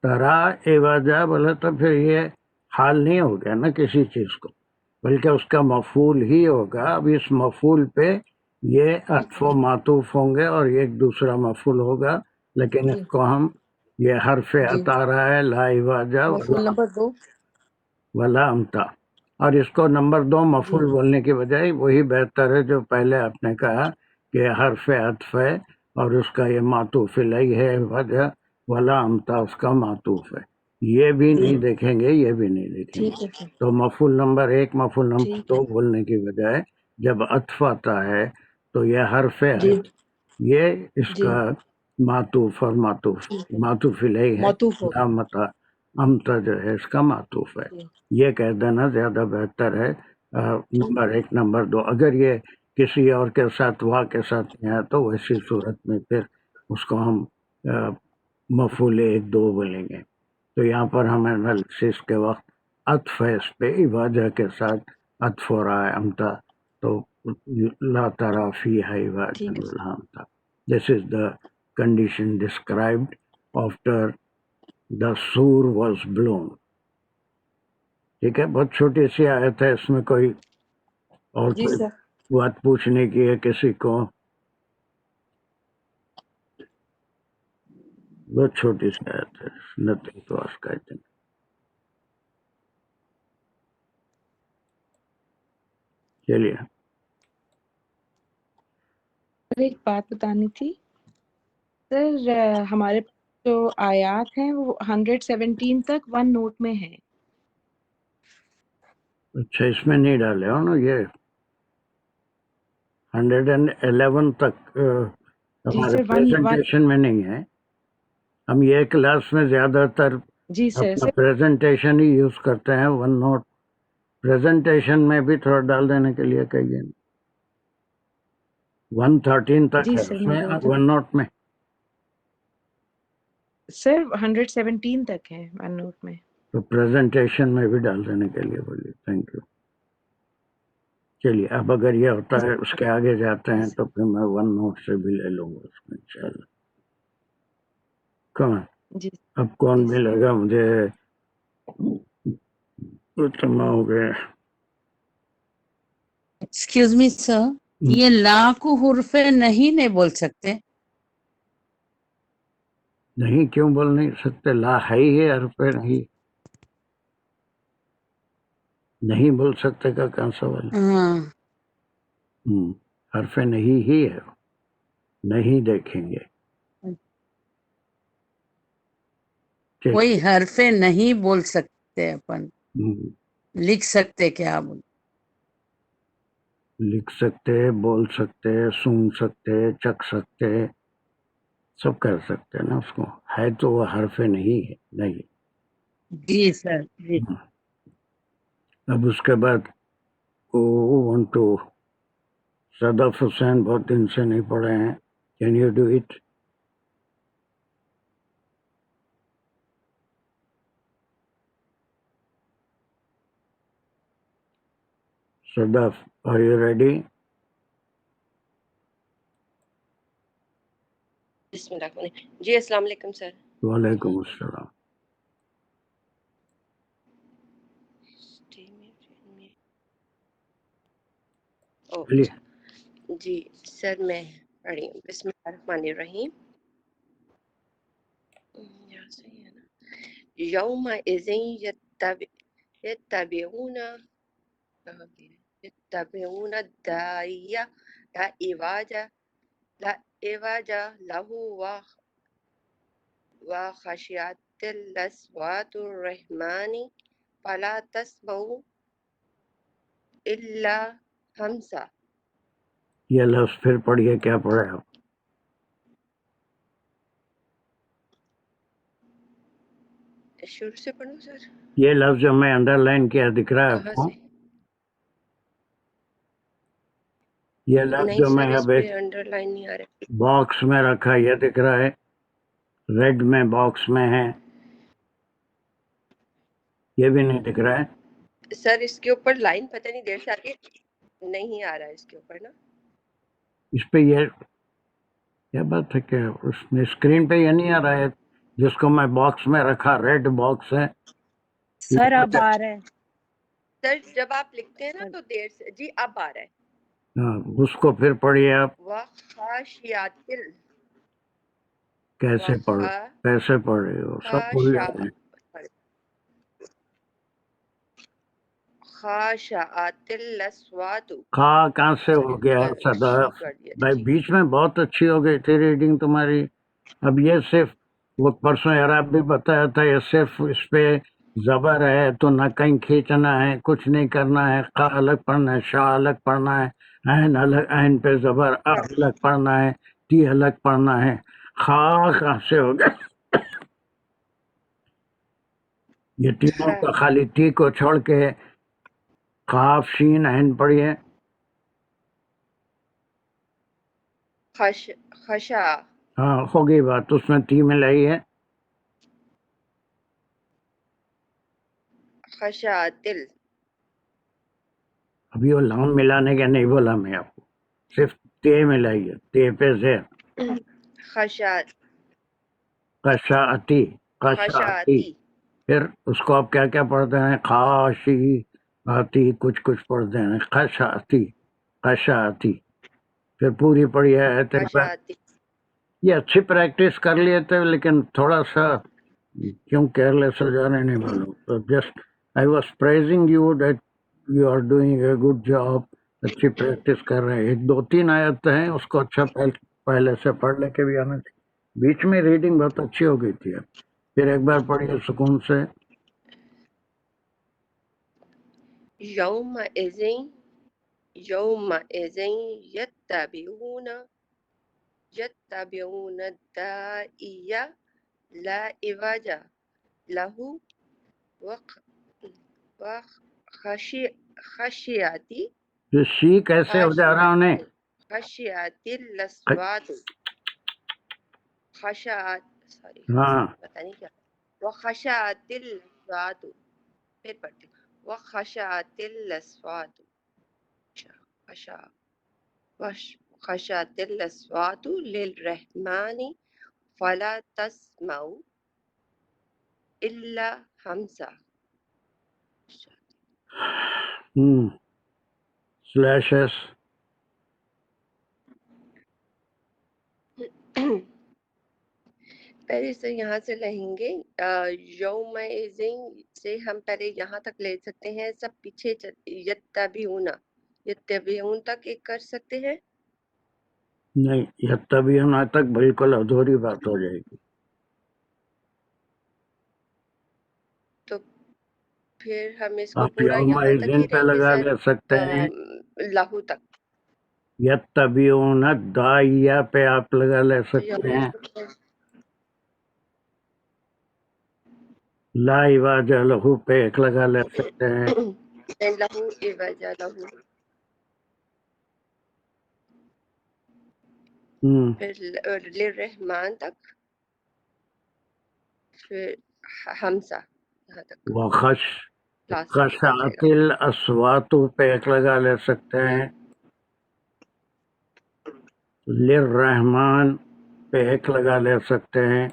S1: ترا ایواجا بولا تو پھر یہ حال نہیں ہو گیا نا کسی چیز کو، بلکہ اس کا مفعول ہی ہوگا. اب اس مفعول پہ یہ عطف و معطوف ہوں گے اور ایک دوسرا مفعول ہوگا، لیکن اس کو ہم یہ حرف عطا رہا ہے لا ایواجا
S5: مفعول نمبر 2
S1: ولا امتا، اور اس کو نمبر 2 مفعول بولنے کی بجائے وہی بہتر ہے جو پہلے آپ نے کہا کہ حرف عطف ہے اور اس کا یہ معطوف الیہ ہے وجہ، ولا امتا اس کا معطوف ہے. یہ بھی نہیں دیکھیں گے، یہ بھی نہیں دیکھیں گے. تو مفعول نمبر 1 مفعول نمبر 2 بولنے کی بجائے جب عطف آتا ہے تو یہ حرف عطف، یہ اس کا معطوف اور معطوف الیہ ہے. امتا، امتا جو ہے اس کا معطوف ہے. یہ کہہ دینا زیادہ بہتر ہے. نمبر 1 نمبر 2 اگر یہ کسی اور کے ساتھ وا کے ساتھ نہیں آیا تو ویسی صورت میں پھر اس کو ہم مفعول 1 2 بولیں گے. تو یہاں پر ہم انالیسس کے وقت عطف ہے اس پہ، ایواجہ کے ساتھ عطف ہو رہا ہے امتا، تو لا ترا فیہا ایواجا ولا امتا. This is the condition described after the sur was blown. ٹھیک ہے، بہت چھوٹی سی آیت ہے، اس میں کوئی اور کوئی بات پوچھنے کی ہے کسی کو؟ بہت چھوٹی سی آیت ہے، nothing to ask I think. چلیے
S4: ایک بات بتانی تھی سر، ہمارے جو آیات ہیں وہ 117 تک 1 نوٹ میں ہیں.
S1: اچھا، اس میں نہیں ڈالے ہو نا، یہ 111 تک ہمارے پریزنٹیشن میں نہیں ہے. ہم یہ کلاس میں زیادہ تر اپنا پریزنٹیشن ہی یوز کرتے ہیں. 1 نوٹ پریزنٹیشن میں بھی تھوڑا ڈال دینے کے لیے کہیے. 113 تک ہے اس میں 1 نوٹ میں.
S4: سر 117 تک ہے 1 نوٹ میں.
S1: تو پریزنٹیشن میں بھی ڈال دینے کے لیے بولیے. Thank you. چلیے اب اگر یہ ہوتا ہے اس کے آگے جاتے ہیں تو پھر میں 1 نوٹ سے بھی لے لوں گا اس میں انشاءاللہ. کون اب کون ملے گا مجھے؟ اتنا ہو گیا.
S6: ایکسکیوز می سر، یہ لا کو حرف نہیں بول سکتے؟
S1: نہیں، کیوں بول نہیں سکتے؟ لا ہے ہی ہے، حرف نہیں بول سکتے کا کہاں سوال؟ حرف نہیں ہی ہے، نہیں دیکھیں گے.
S6: کوئی حرف نہیں بول سکتے، اپن لکھ سکتے کیا؟
S1: لکھ سکتے، بول سکتے، سن سکتے، چکھ سکتے، سب کر سکتے نا اس کو. ہے تو وہ حرف نہیں ہے. نہیں
S6: جی سر جی.
S1: اب اس کے بعد صدف حسین بہت دن سے نہیں پڑھے ہیں. Can you do it? Sadaf, are you ready?
S5: بسم اللہ الرحمن الرحیم. جی السلام علیکم سر.
S1: وعلیکم السلام.
S5: جی سر میں پڑھی ہوں. بسم اللہ الرحمن الرحیم. یوم اذن یتبعون الداعی لا عوج له وخشعت الأصوات الرحمن فلا تسمع الا ہمسا.
S1: یہ لفظ پھر پڑھیے. کیا پڑھے آپ؟
S5: شروع سے پڑھوں سر؟
S1: یہ لفظ جو میں انڈر لائن کیا دکھ رہا ہے آپ
S5: کہاں
S1: کو؟
S5: سے؟
S1: یہ لفظ
S5: نہیں
S1: جو
S5: سر
S1: میں
S5: اس
S1: اب
S5: پہ
S1: ایک
S5: انڈر لائن نہیں آ رہا.
S1: باکس میں رکھا یہ دکھ رہا ہے، ریڈ میں باکس میں ہے، یہ بھی نہیں دکھ رہا ہے.
S5: سر اس کے اوپر لائن پتہ نہیں دیر سے آ کے نہیں آ رہا ہے اس کے اوپر نا.
S1: اس پہ یہ کیا بات ہے کہ اس میں اسکرین پہ یہ نہیں آ رہا ہے جس کو میں باکس میں رکھا، ریڈ باکس ہے.
S2: سر اب آ رہا ہے.
S5: سر جب آپ لکھتے ہیں نا تو دیر سے. جی اب آ رہا ہے.
S1: ہاں اس کو پھر پڑھیے آپ.
S5: وخاشعات
S1: کیسے پڑھ رہے ہو؟ سب بھول جاتے ہیں.
S5: خاشعات الاصوات.
S1: کہاں سے ہو گیا ہے صدا؟ بھائی بیچ میں بہت اچھی ہو گئی تھی ریڈنگ تمہاری. اب یہ صرف وہ پرسوں عرب بھی بتایا تھا، یہ صرف اس پہ زبر ہے تو نہ کہیں کھینچنا ہے، کچھ نہیں کرنا ہے. قا الگ پڑھنا ہے، شا الگ پڑھنا ہے، عین الگ، عین پہ زبر، الگ پڑھنا ہے، ٹی الگ پڑھنا ہے. کہاں سے ہو گیا؟ یہ تینوں کا خالی ٹی کو چھوڑ کے قاف شین عین پڑھیے.
S5: خشا.
S1: ہاں ہو گئی بات، اس میں ٹی ملائی ہے.
S5: خشاتل.
S1: ابھی وہ لام ملانے کا نہیں بولا میں آپ کو، صرف تے ملائی ہے، تے پہ زیر.
S5: خشات.
S1: قشاعتی.
S5: خشاتی.
S1: پھر اس کو آپ کیا کیا پڑھتے ہیں؟ خاشی آتی، کچھ پڑھتے ہیں. قشاعتی. پھر پوری پڑھی ہے.
S5: خشاتی.
S1: یہ اچھی پریکٹس کر لیے تھے لیکن تھوڑا سا کیوں کیئرلیس ہو جا رہے نہیں معلوم. تو just I was praising you that you are doing a good job. اچھی پریکٹس کر رہے ہیں. 2-3 آیت ہیں اس کو اچھا پہلے سے پڑھ لے کے بھی آنا چاہیے. بیچ میں ریڈنگ بہت اچھی ہو گئی تھی. اب پھر ایک بار پڑھیے سکون سے.
S5: یوم اذن یتبعون الداعی لا عوج له وخشعتی.
S1: یہ شی کیسے ہو جا رہا انہیں؟
S5: خشعت الاصوات. خشعت سوری
S1: ہاں
S5: پتہ نہیں کیا. وخشعت الاصوات. پھر پڑھتی ہوں. وخشعت الاصوات. خشعت الاصوات للرحمن فلا تسمع الا ہمسا.
S1: سلیشز.
S5: پہلے سے یہاں سے لہیں گے. یوم اذن سے ہم پہلے یہاں تک لے سکتے ہیں. سب پیچھے یتبعون تک ایک کر سکتے ہیں.
S1: نہیں، یتبعون تک بالکل ادھوری بات ہو جائے گی.
S5: تو پھر ہم اس کو
S1: آپ
S5: پورا
S1: یوم
S5: یہاں تک ہی
S1: اذن پہ
S5: لیں گے
S1: لگا
S5: سر.
S1: لے سکتے ہیں.
S5: لہو تک.
S1: یتبعون الداعی پہ آپ لگا لے سکتے ہیں. لا عوج لہ پہ ایک لگا لے سکتے ہیں.
S5: لہو عوج لہو. پھر للرحمن تک. پھر حمزہ یہاں تک.
S1: خشعت الاصوات پہ ایک لگا لے سکتے ہیں. للرحمن پہ ایک لگا لے سکتے ہیں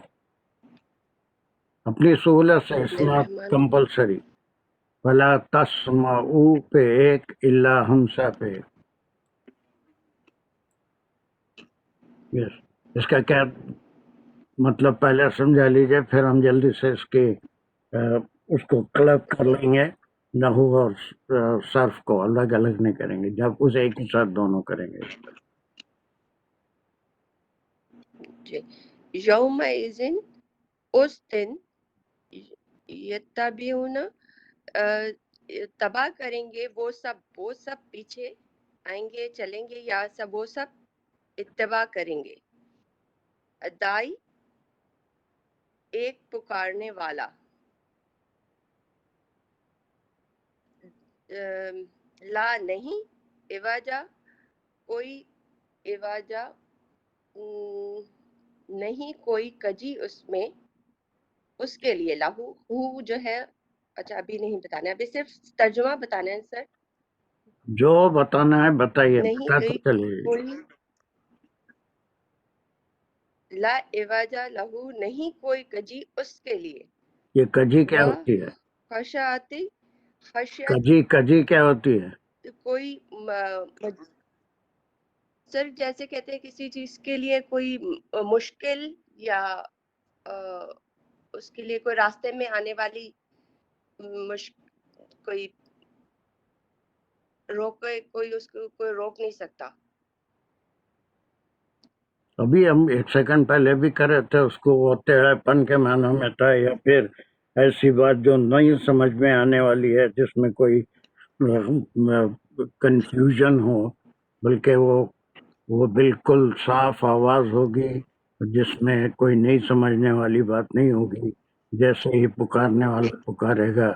S1: اپنی سہولت سے. اٹس ناٹ
S4: للرحمن
S1: کمپلسری. ولا تسمعوا پہ ایک الا ہمسا پہ ایک. Yes. اس کا کیا مطلب پہلے سمجھا لیجئے، پھر ہم جلدی سے اس کو کلب کر لیں گے. نحو اور صرف کو الگ الگ نہیں کریں گے، جب اسے ایک ہی ساتھ دونوں کریں گے.
S4: جی. یوم اذن، اس دن، یتبعون تباہ کریں گے وہ سب پیچھے آئیں گے، چلیں گے، یا وہ سب اتباع کریں گے. دائی ایک پکارنے والا، لا نہیں، ایواجا کوئی، ایواجا نہیں کوئی کجی اس میں، اس کے لیے. لہو ہو جو ہے، اچھا ابھی نہیں بتانا ہے، ابھی صرف ترجمہ بتانا ہے سر.
S1: جو بتانا ہے بتائیے،
S4: نہیں
S1: بتاتے چلیے.
S4: کوئی، لا ایواجا لہو نہیں کوئی کجی اس کے لیے.
S1: یہ کجی کیا
S4: و
S1: ہوتی ہے؟
S4: خشعتی، خشیت
S1: کجی کیا ہوتی ہے؟
S4: کوئی سر جیسے کہتے ہیں کسی چیز کے لیے کوئی مشکل، یا اس کے لیے کوئی راستے میں آنے والی کوئی کوئی اس کو کوئی روک نہیں سکتا.
S1: ابھی ہم ایک سیکنڈ پہلے بھی کر رہے تھے اس کو، وہ ٹیڑھے پن کے معنوں میں تھا، یا پھر ایسی بات جو نہیں سمجھ میں آنے والی ہے، جس میں کوئی کنفیوژن ہو، بلکہ وہ بالکل صاف آواز ہوگی جس میں کوئی نہیں سمجھنے والی بات نہیں ہوگی. جیسے ہی پکارنے والا پکارے گا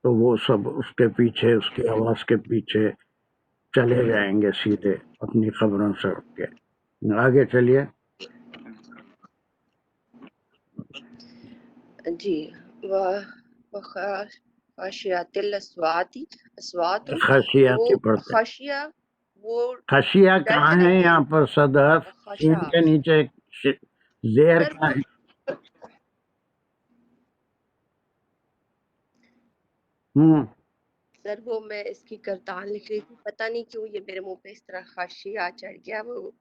S1: تو وہ سب اس کے پیچھے، اس کی آواز کے پیچھے چلے جائیں گے سیدھے اپنی خبروں سے اٹھ کے. آگے چلیے.
S4: جی. خشیات الاسوات، اسوات
S1: خشیاتی
S4: وہ
S1: پڑھتے ہیں.
S4: خشیہ وہ
S1: خشیہ
S4: ڈر
S1: کہاں ہے
S4: جائیں گے.
S1: یہاں پر؟ صدف ان
S4: خشاع
S1: کے نیچے زیر
S4: سر
S1: کہاں ہے؟
S4: سر وہ میں اس کی گردان لکھ رہی تھی، پتہ نہیں کیوں یہ میرے منہ پہ اس طرح خشیہ چڑھ گیا، وہ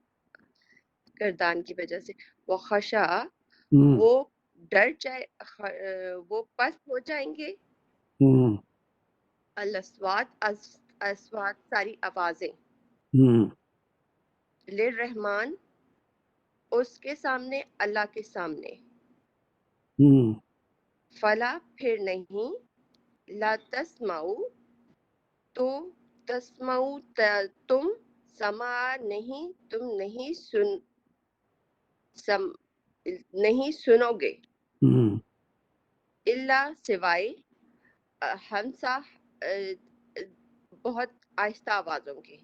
S4: گردان کی وجہ سے. وہ خشع وہ ڈر جائے، وہ پست ہو جائیں گے. الاسوات اسوات ساری آوازیں. للرحمن اس کے سامنے، اللہ کے سامنے. فلا پھر نہیں، لا تسمعوا تو تسمعوا تم سماع نہیں، تم نہیں نہیں سنو گے. الا سوائے ہمسا بہت آہستہ آوازوں کے.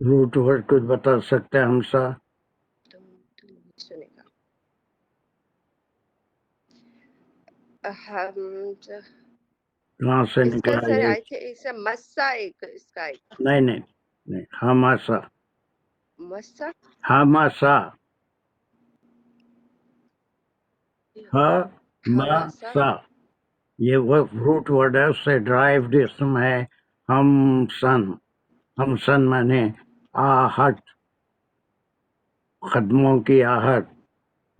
S1: روٹ ورڈ کچھ بتا سکتے ہیں ہمسا؟
S4: تم نہیں سنے گا.
S1: کہاں سے
S4: اس کا
S1: نکلا
S4: سر
S1: یہ؟
S4: آئے تھے اس کا مسا، ایک اس کا ایک
S1: نہیں ہماسا.
S4: مسا
S1: ہماسا
S4: ہماسا
S1: ہماسا یہ وہ روٹ ورڈ ہے، اس سے ڈرائیوڈ اسم ہے ہمسن مانے آہٹ، قدموں کی آہٹ،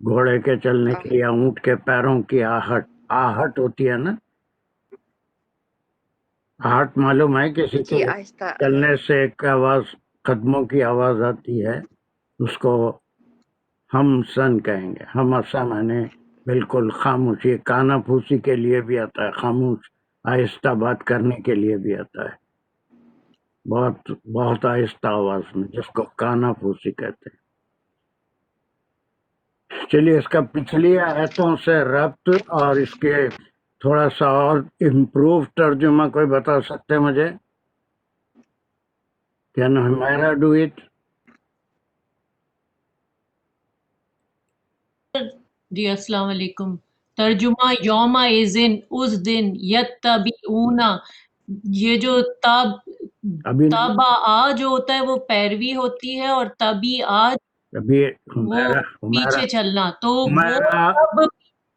S1: گھوڑے کے چلنے کی یا اونٹ کے پیروں کی آہٹ ہوتی ہے نا. آہٹ معلوم ہے کسی
S4: جی
S1: کے
S4: آہستہ.
S1: چلنے سے ایک آواز، قدموں کی آواز آتی ہے، اس کو ہم سن کہیں گے. ہمسا مانے بالکل خاموشی، کانا پھوسی کے لیے بھی آتا ہے، خاموش آہستہ بات کرنے کے لیے بھی آتا ہے، بہت آہستہ آواز میں، جس کو کانا پھوسی کہتے ہیں. چلیے اس کا پچھلی آیتوں سے ربط اور اس کے تھوڑا سا اور امپروو ترجمہ کوئی بتا سکتے مجھے؟ کین ہمارا ڈو اٹ؟
S3: جی السلام علیکم. ترجمہ یوم ایزن اس دن، یتبعون یہ جو تاب
S1: ابھی
S3: تب آ جو ہوتا ہے وہ پیروی ہوتی ہے، اور تبھی آج
S1: ابھی
S3: وہ پیچھے چلنا، تو وہ اب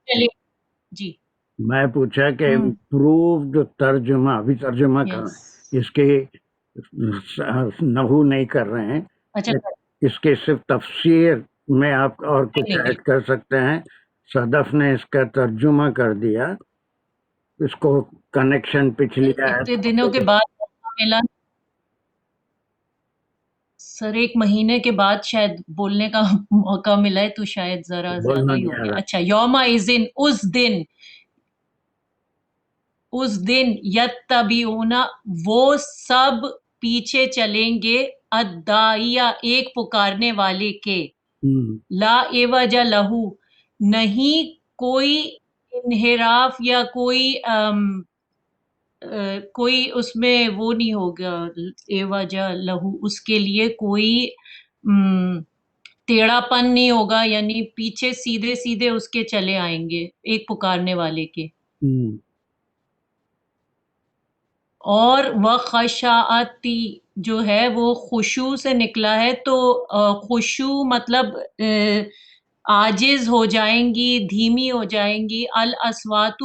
S3: چلے. جی
S1: میں پوچھا کہ امپرووڈ ترجمہ، ابھی ترجمہ کر رہے ہیں، اس کے نحو نہیں کر رہے ہیں،
S3: اچھا
S1: اس کے صرف تفسیر میں آپ اور کچھ ایڈ کر سکتے ہیں. صدف نے اس کا ترجمہ کر دیا، اس کو کنیکشن پچھلی
S3: اتنے دنوں کے بعد ملا سر، 1 مہینے کے بعد شاید بولنے کا موقع ملا ہے، تو شاید ذرا زیادہ ہی ہو گیا. اچھا، یوم اذن، اس دن یتبعون، وہ سب پیچھے چلیں گے، الداعیہ، ایک پکارنے والے کے، لا عوج لہو، نہیں کوئی انحراف یا کوئی اس میں وہ نہیں ہوگا، عوج لہو، اس کے لیے کوئی ٹیڑھا پن نہیں ہوگا، یعنی پیچھے سیدھے سیدھے اس کے چلے آئیں گے، ایک پکارنے والے کے. اور وخشعتی جو ہے وہ خشوع سے نکلا ہے، تو خشوع مطلب عاجز ہو جائیں گی، دھیمی ہو جائیں گی، الاصوات،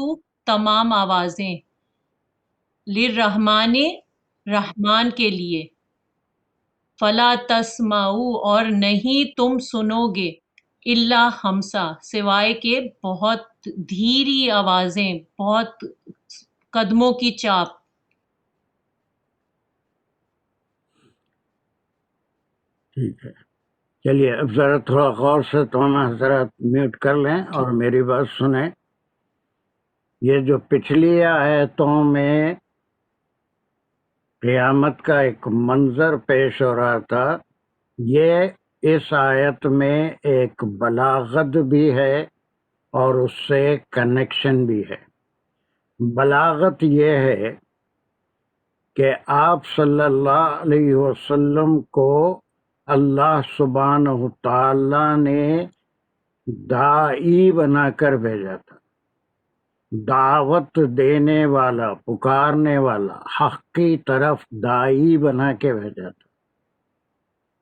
S3: تمام آوازیں، للرحمن، رحمان کے لیے، فلا تسمعوا، اور نہیں تم سنو گے، الا ہمسا، سوائے کہ بہت دھیری آوازیں، بہت قدموں کی چاپ.
S1: ٹھیک ہے، چلیے اب ذرا تھوڑا غور سے تمام حضرات میوٹ کر لیں اور میری بات سنیں. یہ جو پچھلی آیتوں میں قیامت کا ایک منظر پیش ہو رہا تھا، یہ اس آیت میں ایک بلاغت بھی ہے اور اس سے کنیکشن بھی ہے. بلاغت یہ ہے کہ آپ صلی اللہ علیہ وسلم کو اللہ سبحانہ تعالی نے داعی بنا کر بھیجا تھا، دعوت دینے والا، پکارنے والا، حق کی طرف داعی بنا کے بھیجا تھا.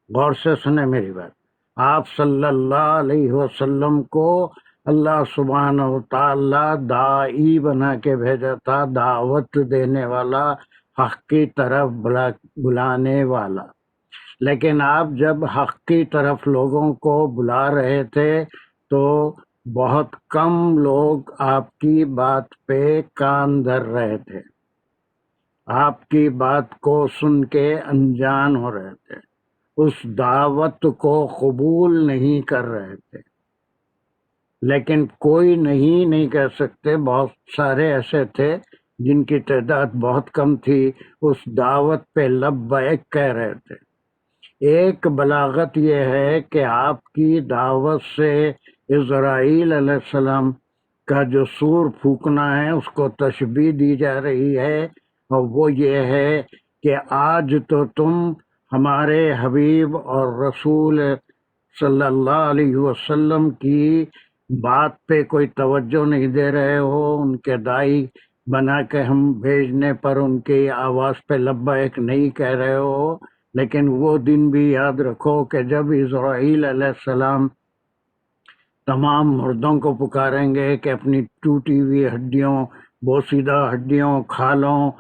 S1: غور سے سنیں میری بات. آپ صلی اللہ علیہ وسلم کو اللہ سبحانہ تعالی داعی بنا کے بھیجا تھا، دعوت دینے والا، حق کی طرف بلانے والا. لیکن آپ جب حق کی طرف لوگوں کو بلا رہے تھے تو بہت کم لوگ آپ کی بات پہ کان دھر رہے تھے، آپ کی بات کو سن کے انجان ہو رہے تھے، اس دعوت کو قبول نہیں کر رہے تھے. لیکن کوئی نہیں کہہ سکتے، بہت سارے ایسے تھے جن کی تعداد بہت کم تھی، اس دعوت پہ لبیک کہہ رہے تھے. ایک بلاغت یہ ہے کہ آپ کی دعوت سے اسرائیل علیہ السلام کا جو سور پھونکنا ہے اس کو تشبیہ دی جا رہی ہے، اور وہ یہ ہے کہ آج تو تم ہمارے حبیب اور رسول صلی اللہ علیہ وسلم کی بات پہ کوئی توجہ نہیں دے رہے ہو، ان کے داعی بنا کے ہم بھیجنے پر ان کی آواز پہ لبیک نہیں کہہ رہے ہو. لیکن وہ دن بھی یاد رکھو کہ جب اسرائیل علیہ السلام تمام مردوں کو پکاریں گے کہ اپنی ٹوٹی ہوئی ہڈیوں، بوسیدہ ہڈیوں، کھالوں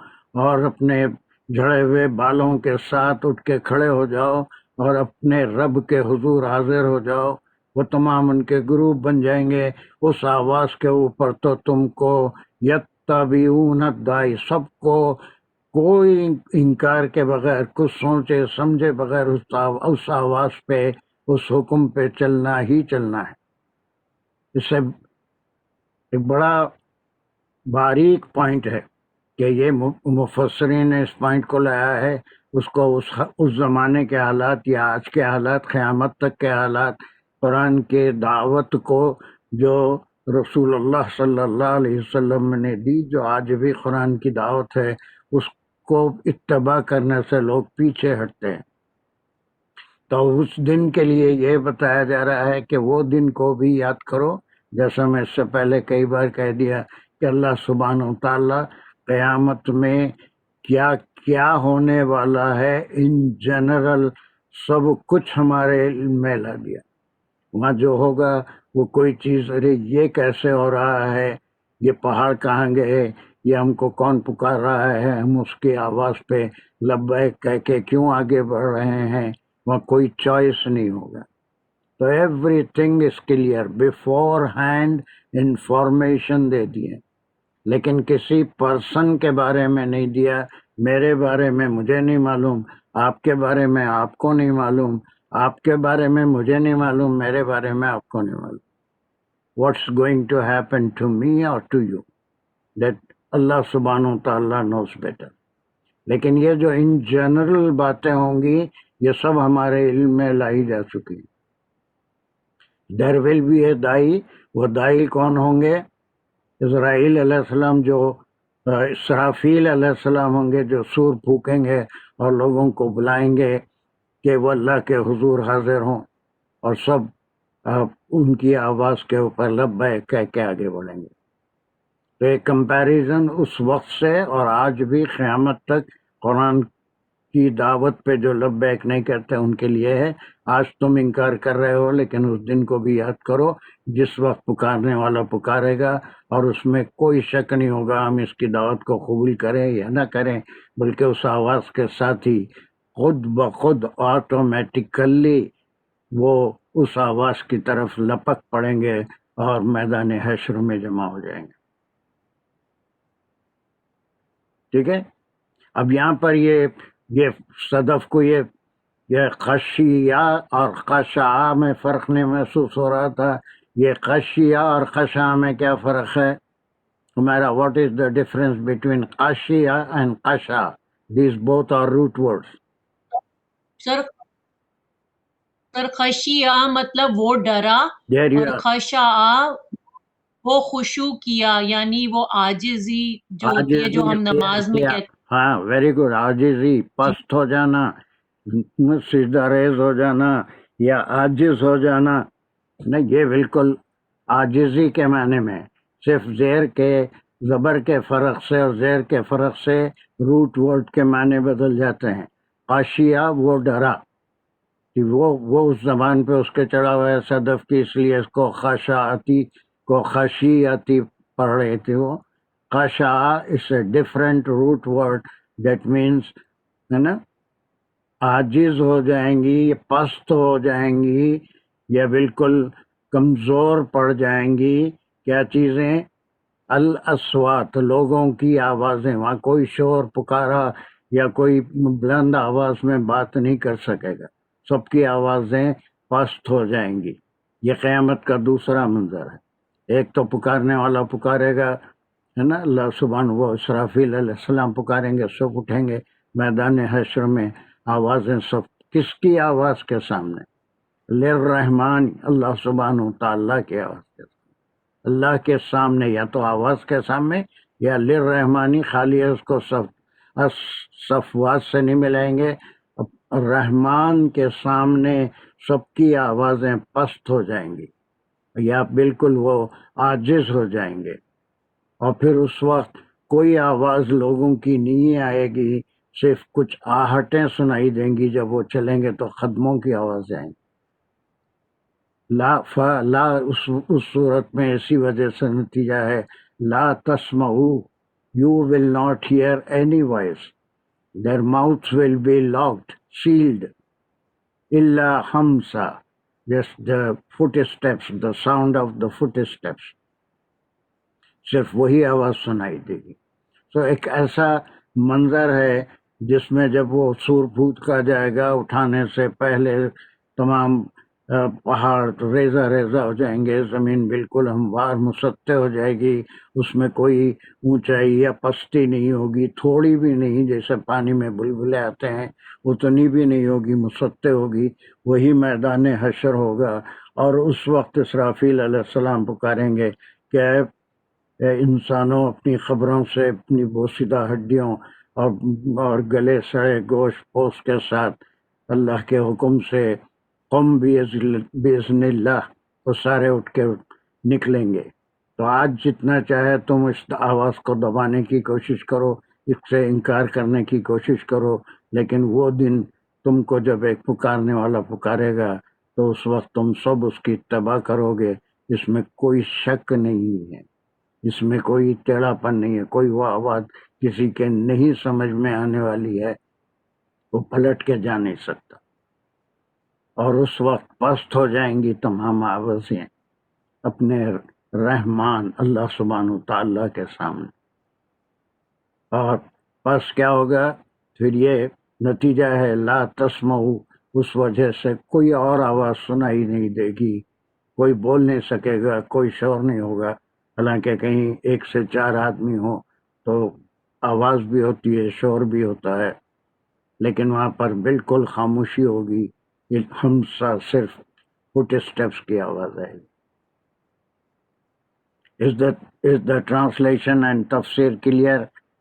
S1: اور اپنے جھڑے ہوئے بالوں کے ساتھ اٹھ کے کھڑے ہو جاؤ اور اپنے رب کے حضور حاضر ہو جاؤ، وہ تمام ان کے گروپ بن جائیں گے. اس آواز کے اوپر تو تم کو یتبعون الداعی، سب کو کوئی انکار کے بغیر، کچھ سوچے سمجھے بغیر اس آواز پہ، اس حکم پہ چلنا ہی چلنا ہے. اس سے ایک بڑا باریک پوائنٹ ہے کہ یہ مفسرین نے اس پوائنٹ کو لایا ہے، اس کو اس زمانے کے حالات یا آج کے حالات، قیامت تک کے حالات، قرآن کے دعوت کو جو رسول اللہ صلی اللہ علیہ وسلم نے دی، جو آج بھی قرآن کی دعوت ہے، اس کو اتباع کرنے سے لوگ پیچھے ہٹتے ہیں. تو اس دن کے لیے یہ بتایا جا رہا ہے کہ وہ دن کو بھی یاد کرو، جیسا میں اس سے پہلے کئی بار کہہ دیا کہ اللہ سبحانہ و تعالیٰ قیامت میں کیا کیا ہونے والا ہے ان جنرل سب کچھ ہمارے علم میں لا دیا. وہاں جو ہوگا وہ کوئی چیز، ارے یہ کیسے ہو رہا ہے، یہ پہاڑ کہاں گئے، یہ ہم کو کون پکار رہا ہے، ہم اس کی آواز پہ لبیک کہہ کے کیوں آگے بڑھ رہے ہیں، وہاں کوئی چوائس نہیں ہوگا. تو everything is clear, beforehand information دے دیے، لیکن کسی پرسن کے بارے میں نہیں دیا. میرے بارے میں مجھے نہیں معلوم، آپ کے بارے میں آپ کو نہیں معلوم، آپ کے بارے میں مجھے نہیں معلوم، میرے بارے میں آپ کو نہیں معلوم. What's going to happen to me اور ٹو یو، دیٹ اللہ سبحانہ و تعالیٰ نوز بیٹر. لیکن یہ جو ان جنرل باتیں ہوں گی یہ سب ہمارے علم میں لائی جا چکی. دیر ول بی اے دائی، وہ دائی کون ہوں گے؟ اسرائیل علیہ السلام، جو اسرافیل علیہ السلام ہوں گے، جو سور پھونکیں گے اور لوگوں کو بلائیں گے کہ وہ اللہ کے حضور حاضر ہوں، اور سب ان کی آواز کے اوپر لبیک کہہ کے آگے بڑھیں گے. تو ایک کمپیریزن اس وقت سے اور آج بھی قیامت تک قرآن کی دعوت پہ جو لبیک نہیں کرتے ان کے لیے ہے. آج تم انکار کر رہے ہو، لیکن اس دن کو بھی یاد کرو جس وقت پکارنے والا پکارے گا اور اس میں کوئی شک نہیں ہوگا ہم اس کی دعوت کو قبول کریں یا نہ کریں، بلکہ اس آواز کے ساتھ ہی خود بخود آٹومیٹیکلی وہ اس آواز کی طرف لپک پڑیں گے اور میدان حشر میں جمع ہو جائیں گے. ٹھیک ہے. اب یہاں پر یہ صدف کو یہ خشیہ اور خشع میں فرق نہیں محسوس ہو رہا تھا. یہ خشیہ اور خشع میں کیا فرق ہے ہمارا؟ What is the difference between خشیہ اینڈ خشع؟ These both are root words.
S3: Sir خشیہ مطلب وہ ڈرا، اور خشع وہ خشوع کیا، یعنی وہ عاجزی جو ہوتی ہے جو ہم نماز میں کہتے ہیں.
S1: ہاں ویری گڈ. عاجزی، پست ہو جانا، سجدہ ریز ہو جانا یا عاجز ہو جانا. نہیں، یہ بالکل عاجزی کے معنی میں، صرف زیر کے زبر کے فرق سے اور زیر کے فرق سے روٹ ورڈ کے معنی بدل جاتے ہیں. خشیہ وہ ڈرا، کہ وہ اس زبان پہ اس کے چڑھا ہوا ہے صدف کی، اس لیے اس کو خشعتی کو خشیعتی پڑھ رہے تھے. وہ خشع is a different root word that means, ہے نا، عاجز ہو جائیں گی، یہ پست ہو جائیں گی، یا بالکل کمزور پڑ جائیں گی. کیا چیزیں؟ الاصوات، لوگوں کی آوازیں. وہاں کوئی شور پکارا یا کوئی بلند آواز میں بات نہیں کر سکے گا، سب کی آوازیں پست ہو جائیں گی. یہ قیامت کا دوسرا منظر ہے. ایک تو پکارنے والا پکارے گا، ہے نا، اللہ سبحانہ، وہ اسرافیل علیہ السلام پکاریں گے، سب اٹھیں گے میدان حشر میں. آوازیں سب کس کی آواز کے سامنے؟ للرحمن، اللہ سبحانہ تعالیٰ کی آواز کے سامنے. اللہ کے سامنے، یا تو آواز کے سامنے یا للرحمانی، خالی اس کو صفوات سے نہیں ملائیں گے. رحمان کے سامنے سب کی آوازیں پست ہو جائیں گی یا بالکل وہ عاجز ہو جائیں گے. اور پھر اس وقت کوئی آواز لوگوں کی نہیں آئے گی، صرف کچھ آہٹیں سنائی دیں گی. جب وہ چلیں گے تو قدموں کی آواز آئیں گی. لا اس صورت میں اسی وجہ سے نتیجہ ہے لا تسمعوا، you will not hear any voice. Their mouths will be locked, sealed. Illa hamsa, just the footsteps, the sound of the footsteps. صرف وہی آواز سنائی دے گی. تو ایک ایسا منظر ہے جس میں جب وہ سور پھونکا جائے گا، اٹھانے سے پہلے تمام پہاڑ ریزہ ریزہ ہو جائیں گے، زمین بالکل ہموار مسطح ہو جائے گی، اس میں کوئی اونچائی یا پستی نہیں ہوگی، تھوڑی بھی نہیں، جیسے پانی میں بلبلے آتے ہیں اتنی بھی نہیں ہوگی، مسطح ہوگی. وہی میدان حشر ہوگا. اور اس وقت اسرافیل علیہ السلام پکاریں گے کہ اے انسانوں، اپنی خبروں سے، اپنی بوسیدہ ہڈیوں اور گلے سڑے گوشت پوش کے ساتھ اللہ کے حکم سے قم باذن اللہ، وہ سارے اٹھ کے نکلیں گے. تو آج جتنا چاہے تم اس آواز کو دبانے کی کوشش کرو، اس سے انکار کرنے کی کوشش کرو، لیکن وہ دن تم کو جب ایک پکارنے والا پکارے گا تو اس وقت تم سب اس کی اتباع کرو گے، اس میں کوئی شک نہیں ہے، اس میں کوئی ٹیڑھا پن نہیں ہے، کوئی وہ آواز کسی کے نہیں سمجھ میں آنے والی ہے وہ پلٹ کے جا نہیں سکتا، اور اس وقت پست ہو جائیں گی تمام آوازیں اپنے رحمان اللہ سبحانہ تعالیٰ کے سامنے، اور پس کیا ہوگا پھر یہ نتیجہ ہے لا تسمعوا، اس وجہ سے کوئی اور آواز سنائی نہیں دے گی، کوئی بول نہیں سکے گا، کوئی شور نہیں ہوگا، حالانکہ کہیں 1 سے 4 آدمی ہو تو آواز بھی ہوتی ہے، شور بھی ہوتا ہے، لیکن وہاں پر بالکل خاموشی ہوگی، ہم صرف فٹ اسٹیپس کی آواز آئے گی۔ is the translation and تفسیر کلیئر؟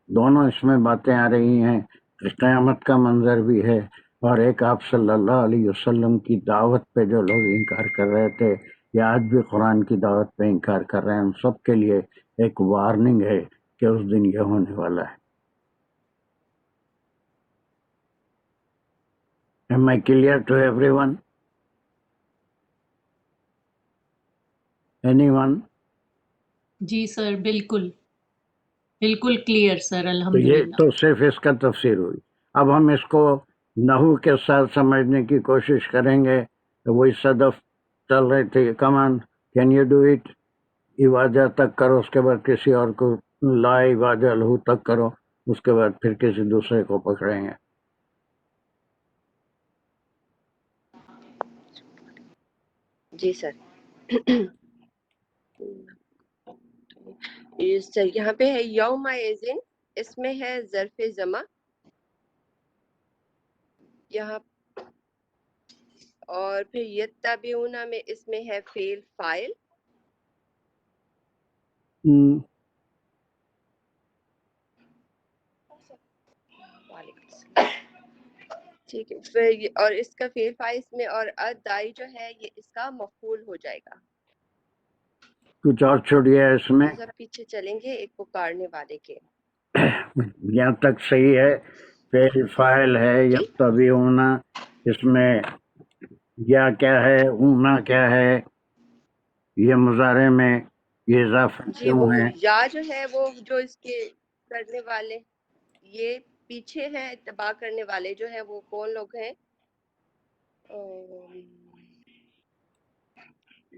S1: دونوں اس میں باتیں آ رہی ہیں، قیامت کا منظر بھی ہے، اور ایک آپ صلی اللہ علیہ وسلم کی دعوت پہ جو لوگ انکار کر رہے تھے یا آج بھی قرآن کی دعوت پہ انکار کر رہے ہیں، ان سب کے لیے ایک وارننگ ہے کہ اس دن یہ ہونے والا ہے۔ Am I clear to everyone? Anyone?
S3: جی سر، بالکل بالکل کلیئر سر،
S1: تو یہ
S3: الحمدللہ۔
S1: تو صرف اس کا تفسیر ہوئی۔ اب ہم اس کو نحو کے ساتھ سمجھنے کی کوشش کریں گے۔ تو وہی صدف چل رہی تھی، کمان کین یو ڈو اٹ؟ ایواجہ تک کرو، اس کے بعد کسی اور کو، لا ایواجہ لہو تک کرو، اس کے بعد پھر کسی دوسرے کو پکڑیں گے۔
S4: جی سر۔ سر یہاں پہ ہے یوم ایزن، اس میں ہے ظرف جمع یہاں، اور پھر یتبعون میں اس میں ہے فعل فاعل۔ وعلیکم السلام۔ ٹھیک ہے، پھر اور اس کا فعل فاعل اس میں، اور ادائی جو ہے یہ اس کا مفعول ہو جائے گا۔
S1: کچھ اور چھوڑیا ہے اس میں؟
S4: سب پیچھے چلیں گے ایک پکارنے والے کے۔
S1: یہاں تک صحیح ہے، فعل فاعل ہے،
S4: جی
S1: یتبعون، اس میں یا کیا ہے، اونا کیا ہے، یہ مضارع میں یہ اضافہ
S4: جی،
S1: کیوں
S4: وہ
S1: ہے؟
S4: یا جو ہے وہ جو اس کے کرنے والے یہ پیچھے ہیں، اتباع کرنے والے جو ہیں وہ کون لوگ ہیں؟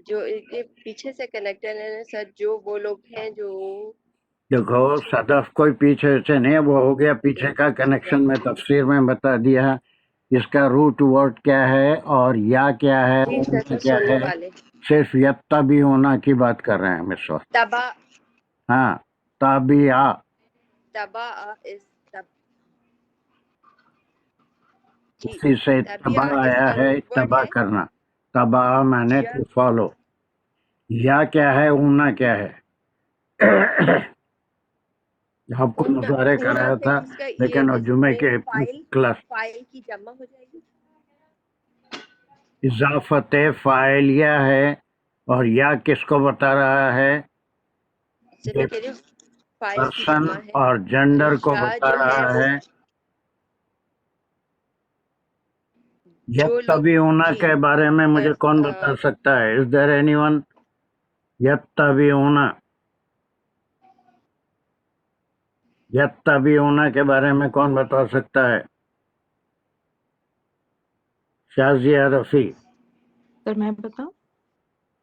S4: جو یہ پیچھے سے کنیکٹڈ ہیں سر، جو وہ لوگ ہیں جو
S1: دیکھو صدف کوئی پیچھے سے نہیں، وہ ہو گیا پیچھے کا کنیکشن، میں تفسیر میں بتا دیا اس کا روٹ ورڈ کیا ہے، اور یا کیا ہے،
S4: جی سر،
S1: اونا
S4: تو
S1: کیا
S4: سننے
S1: ہے،
S4: والے
S1: صرف یتبعون کی بات کر رہے ہیں ہم اس وقت۔
S4: تبا
S1: ہاں، تابعہ،
S4: تبا اس تب جی
S1: اسی سے
S4: تبیا
S1: اتباع
S4: اس
S1: آیا
S4: کا
S1: ہے،
S4: روٹ ورڈ
S1: اتباع
S4: ہے۔
S1: کرنا، تبع میں
S4: یا
S1: ٹو فالو، یا کیا ہے، اونا کیا ہے، آپ کو
S4: اونا
S1: مظاہرے
S4: اونا
S1: کرایا
S4: پہ
S1: تھا،
S4: اس کا
S1: لیکن
S4: یہ اس
S1: جمعے
S4: میں
S1: کے
S4: فائل
S1: کلاس
S4: فائل کی جمع ہو جائے گی۔
S1: اضافت فاعلیہ ہے، اور یا کس کو بتا رہا ہے؟
S4: سے
S1: یہ
S4: میں کہہ رہی ہوں فائل کی
S1: پرسن
S4: جمع ہے،
S1: اور
S4: تو
S1: جینڈر کو
S4: یا
S1: بتا
S4: جو ہے
S1: رہا
S4: وہ
S1: ہے۔
S4: جو لوگ
S1: یتبعون
S4: جی
S1: کے بارے میں مجھے کون بتا سکتا ہے؟ از دیر اینی ون؟ یتبعون کے بارے میں کون بتا سکتا ہے؟ شازیہ رفیع،
S2: سر میں بتاؤں؟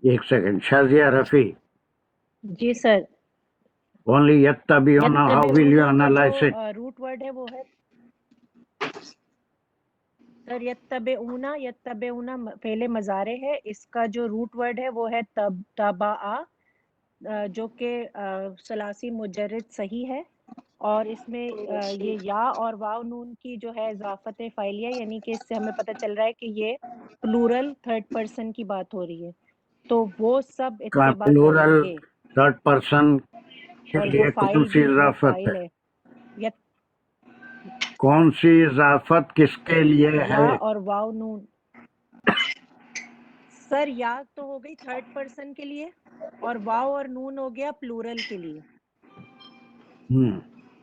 S1: ایک سیکنڈ، شازیہ رفیع،
S2: جی سر،
S1: اونلی یتبعون، ہاؤ ول یو
S2: یتبعون کا جو
S1: انالائز اٹ؟
S2: روٹ ورڈ ہے وہ ہے سر یتبعون فعل مضارع ہے، اس کا جو روٹ ورڈ ہے وہ ہے تبعا، جو کہ ثلاثی مجرد صحیح ہے، اور اس میں یہ یا اور واو نون کی جو ہے اضافت فعلیہ، یعنی کہ اس سے ہمیں پتہ چل رہا ہے کہ یہ پلورل تھرڈ پرسن کی بات ہو رہی ہے، تو وہ سب
S1: کا
S2: اتباع کریں
S1: پلورل
S2: گے،
S1: تھرڈ پرسن کے
S2: اور وہ
S1: لیے کون
S2: فائل
S1: سی
S2: بھی ہے،
S1: اضافت ہے؟
S2: فائل ہے
S1: کون سی اضافت کس کے لیے
S2: یا
S1: ہے؟
S2: اور واو نون۔ سر یا تو ہو گئی تھرڈ پرسن کے لیے، اور واو اور نون ہو گیا پلورل کے لیے۔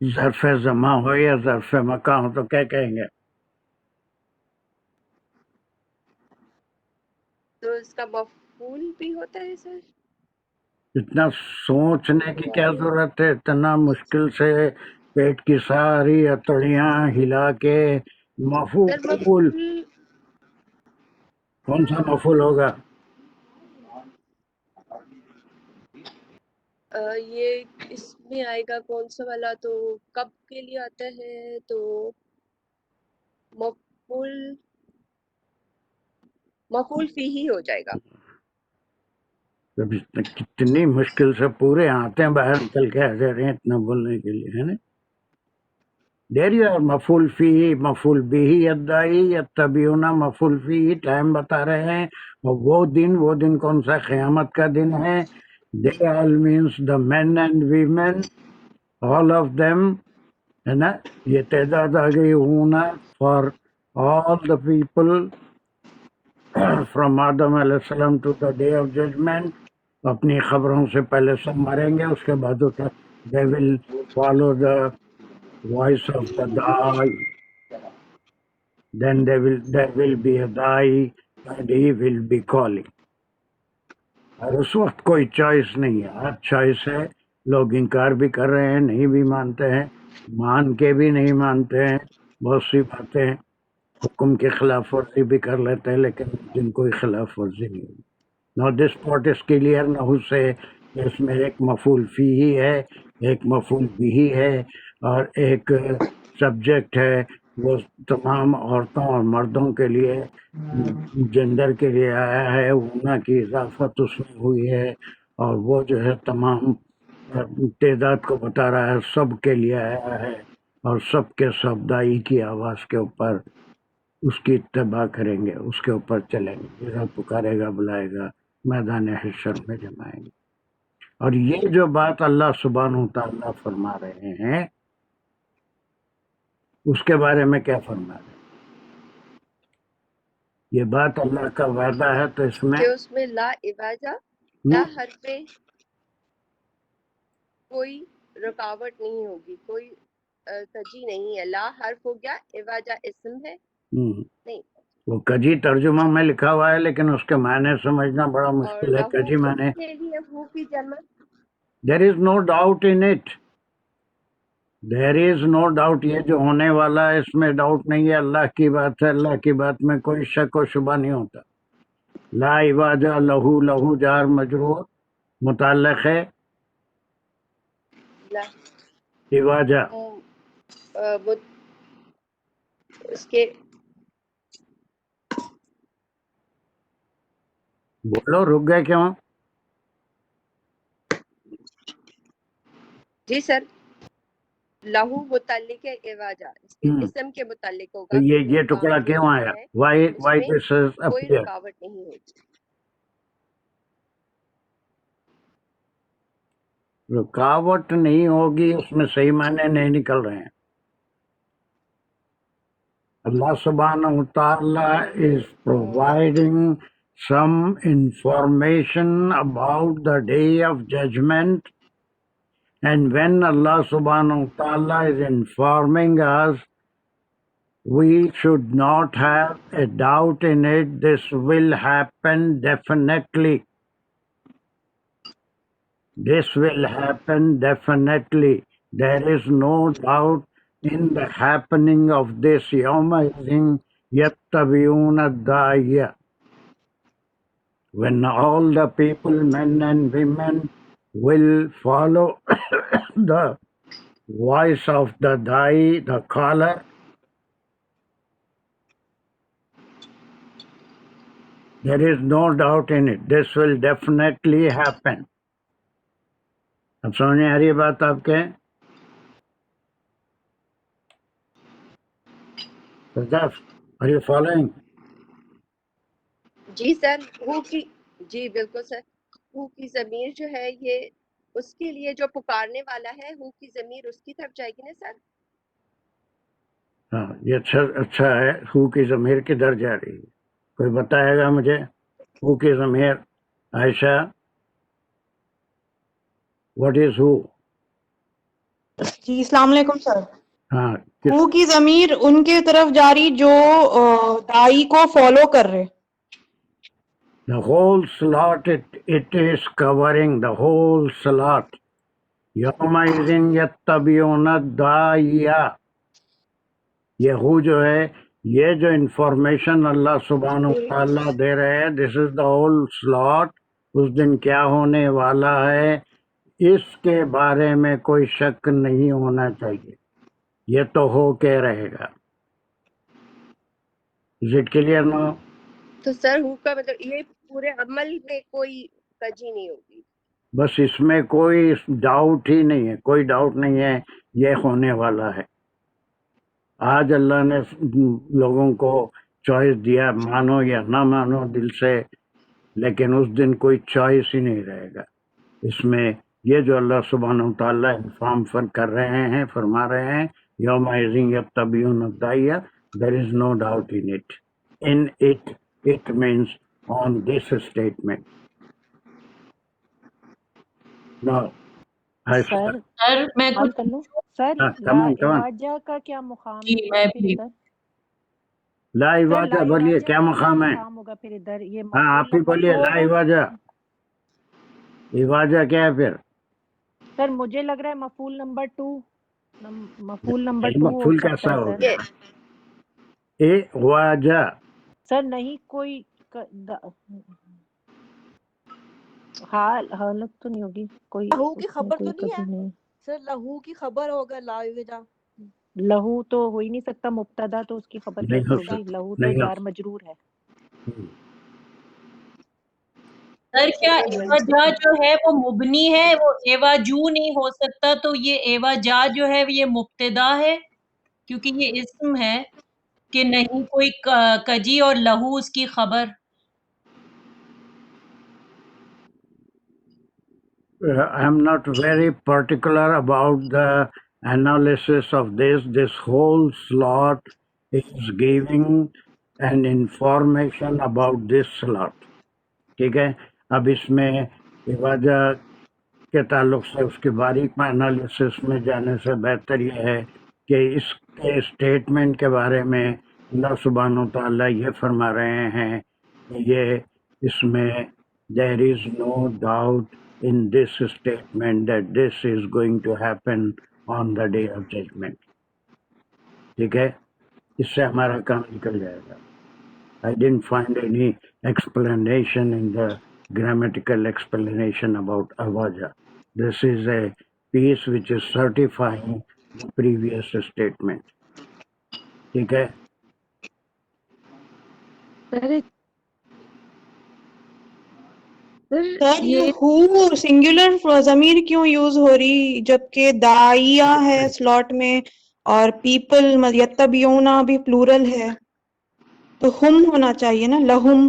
S1: ظرف زمان ہو یا ظرف مکان ہو تو کیا کہیں گے؟
S4: تو اس کا مفعول بھی ہوتا ہے سر؟
S1: اتنا سوچنے کی کیا ضرورت ہے؟ اتنا مشکل سے پیٹ کی ساری اتڑیاں ہلا کے
S4: سر
S1: مفعول
S4: مفعول
S1: کون سا مفعول ہوگا؟
S4: یہ اس میں آئے گا کون سا والا؟ تو کب کے لیے آتا ہے تو مفعول فی ہی ہو جائے گا.
S1: کتنی مشکل سے پورے آتے ہیں باہر نکل کے آ جا رہے ہیں اتنا بولنے کے لیے، ہے نا؟ دیر یو مفعول فی مفعول بھی ادائی یتبعون مفعول فی ٹائم بتا رہے ہیں. اور وہ دن کون سا؟ قیامت کا دن ہے. They all means the men and women, all of them, ہے نا؟ یہ تعداد آ گئی ہونا for all the people from Adam علیہ السلام to the day of judgment. اپنی خبروں سے پہلے سب مریں گے، اس کے بعد they will follow the voice of the die. Then there will be a die and he will be calling. اور اس وقت کوئی چوائس نہیں ہے، ہر چوائس ہے. لوگ انکار بھی کر رہے ہیں، نہیں بھی مانتے ہیں، مان کے بھی نہیں مانتے ہیں. بہت سی باتیں حکم کی خلاف ورزی بھی کر لیتے ہیں، لیکن جن کوئی خلاف ورزی نہیں ہوگی. Now this part is clear now سے اس میں ایک مفعول فی ہی ہے، ایک مفعول بھی ہے، اور ایک سبجیکٹ ہے. وہ تمام عورتوں اور مردوں کے لیے جینڈر کے لیے آیا ہے. اونا کی اضافت اس میں ہوئی ہے، اور وہ جو ہے تمام تعداد کو بتا رہا ہے، سب کے لیے آیا ہے. اور سب کے سب دائی کی آواز کے اوپر اس کی اتباع کریں گے، اس کے اوپر چلیں گے. جیسا پکارے گا بلائے گا میدان حشر میں جمائیں گے. اور یہ جو بات اللہ سبحانہ و تعالیٰ فرما رہے ہیں، اس کے بارے میں کیا فرما رہے ہیں؟ یہ بات اللہ کا وعدہ ہے، تو اس میں
S4: کہ اس میں لا عوجا، لا حرف پہ کوئی رکاوٹ نہیں ہوگی، کوئی کجی نہیں ہے. لا حرف ہو گیا، عوجا اسم ہے. نہیں،
S1: وہ کجی ترجمہ میں لکھا ہوا ہے، لیکن اس کے معنی سمجھنا بڑا
S4: اور
S1: مشکل ہے.
S4: لہو
S1: کجی
S4: اس
S1: معنی
S4: کے لیے ہو کی جمع.
S1: There is no doubt in it, there is no doubt. یہ جو ہونے والا ہے اس میں ڈاؤٹ نہیں ہے. اللہ کی بات ہے، اللہ کی بات میں کوئی شک و شبہ نہیں ہوتا. لا عواجہ لہو، لہو جار مجرور متعلق ہے عواجہ.
S4: وہ اس کے
S1: بولو رک گئے کیوں؟
S4: جی سر، لہو متعلق ہے عواجہ، اس کے اسم کے متعلق
S1: تو
S4: ہوگا.
S1: یہ ٹکڑا کیوں آیا؟ وائی دس از
S4: کوئی
S1: اپیئر؟
S4: رکاوٹ نہیں ہوگی.
S1: رکاوٹ نہیں ہوگی، اس میں صحیح معنی نہیں نکل رہے ہیں. اللہ سبحانہ وتعالی is providing some information about the day of judgment, and when Allah subhanahu wa ta'ala is informing us, we should not have a doubt in it. This will happen definitely. This will happen definitely. There is no doubt in the happening of this. Yawma idhin yattabi'una ad-da'iya. When all the people, men and women, will follow the voice of the da'i, the caller, there is no doubt in it. This will definitely happen. اب سمجھ میں آ رہی ہے بات آپ کے؟ Are you following?
S4: جی سر، ہو کی، جی بالکل سر. ہو کی ضمیر جو ہے یہ اس کے لیے جو پکارنے والا ہے، ہو کی ضمیر اس کی طرف جائے گی نا سر.
S1: ہاں، یہ اچھا ہے. ہو کی ضمیر کدھر جا رہی ہے؟ کوئی بتائے گا مجھے؟ ہو کی ضمیر عائشہ، what is who؟
S7: جی السلام علیکم سر.
S1: ہاں
S7: ہو کی ضمیر ان کے طرف جاری جو دائی کو فالو کر رہے.
S1: the whole slot, it is covering the whole slot. یومئذ یتبعون الداعیہ، یہ ہو جو ہے، یہ جو انفارمیشن اللہ سبحانہ وتعالیٰ دے رہے ہیں، دس از دا ہول سلاٹ. اس دن کیا ہونے والا ہے اس کے بارے میں کوئی شک نہیں ہونا چاہیے، یہ تو ہو کے رہے گا. از اٹ کلیئر نو؟
S4: تو سر ہو کا مطلب یہ پورے عمل میں کوئی کجی نہیں ہوگی.
S1: بس اس میں کوئی ڈاؤٹ ہی نہیں ہے، کوئی ڈاؤٹ نہیں ہے، یہ ہونے والا ہے. آج اللہ نے لوگوں کو چوائس دیا، مانو یا نہ مانو دل سے، لیکن اس دن کوئی چوائس ہی نہیں رہے گا. اس میں یہ جو اللہ سبحانہ وتعالیٰ انفارم کر رہے ہیں، فرما رہے ہیں، یومئذ یتبعون الداعیہ، there is no doubt in it. In it, it means on this statement. No.
S2: سر
S3: سر میں
S2: بات
S3: کچھ
S2: کر لوں سر.
S1: come on.
S2: لاواجہ کا کیا مقام
S3: جی
S2: ہے
S3: میں
S2: پھر
S3: بھی
S2: ادھر؟
S1: لا
S2: سر
S1: واجہ بولیے
S2: لاواجہ
S1: کیا
S2: کا
S1: مقام ہے؟
S2: مقام ہوگا پھر ادھر؟ یہ
S1: ہاں
S2: مفعول
S1: آپ ہی
S2: نمبر
S1: بولیے،
S2: ٹو
S1: لا
S2: ہوگا.
S1: واجہ، واجہ کیا ہے پھر؟
S2: سر مجھے لگ رہا ہے مفعول نمبر 2، مفعول نمبر 2 ہو
S1: مفعول
S2: سکتا
S1: کیسا
S2: ہے
S1: ہوگا؟
S2: سر.
S1: اے واجہ،
S2: سر نہیں کوئی حالت تو نہیں ہوگی کوئی،
S5: لہو کی
S2: اس میں
S5: خبر
S2: کوئی
S5: تو نہیں
S2: کبھی
S5: ہے
S2: نہیں.
S5: سر، لہو کی خبر ہوگا لا وجہ.
S2: لہو تو ہو ہی نہیں سکتا، مبتدا تو اس کی خبر
S1: نہیں
S2: کیسے
S1: ہو
S2: ہوگی؟
S1: سکتا،
S2: لہو تو
S1: نہیں ہو
S2: جار مجرور ہے.
S3: سر کیا ایواجا جو ہے وہ مبنی ہے، وہ ایواجو نہیں ہو سکتا، تو یہ ایواجا جو ہے یہ مبتدا ہے کیونکہ یہ اسم ہے کہ نہیں کوئی کجی اور لہو اس کی خبر.
S1: I'm not very particular about the analysis of this. This whole slot is giving an information about this slot. ٹھیک ہے. اب اس میں واجہ کے تعلق سے اس کے باریک انالیسس میں جانے سے بہتر یہ ہے کہ اس کے اسٹیٹمنٹ کے بارے میں اللہ سبحانہ و تعالیٰ یہ فرما رہے ہیں کہ یہ اس میں there is no doubt in this statement that this is going to happen on the day of judgment. ٹھیک ہے، اس سے ہمارا کام نکل جائے گا. I didn't find any explanation in the grammatical explanation about avaja. This is a piece which is certifying the previous statement. ٹھیک ہے.
S7: سر یہ ہو singular ضمیر کیوں یوز ہو رہی جبکہ داعیہ ہے سلاٹ میں اور پیپل یتبعون بھی پلورل ہے، تو ہم ہونا چاہیے نا، لہم.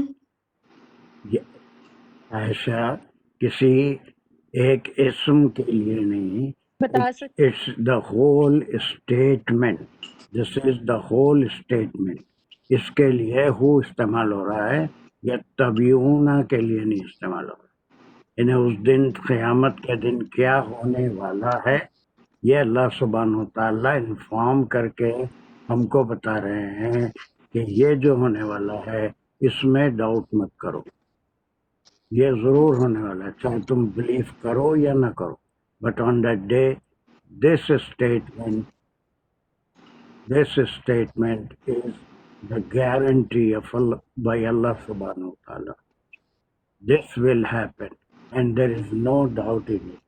S1: ایسا کسی ایک اسم کے لیے نہیں،
S2: بتا سکتے
S1: it's the whole statement. This is the whole statement. اس کے لیے ہو استعمال ہو رہا ہے، یتبعون کے لیے نہیں استعمال ہو رہا. انہیں اس دن قیامت کے دن کیا ہونے والا ہے یہ اللہ سبحانہ و تعالیٰ انفارم کر کے ہم کو بتا رہے ہیں کہ یہ جو ہونے والا ہے اس میں ڈاؤٹ مت کرو، یہ ضرور ہونے والا ہے، چاہے تم بلیف کرو یا نہ کرو. But on that day this statement is the guarantee of Allah, by Allah subhanahu wa ta'ala. This will happen and there is no doubt in it.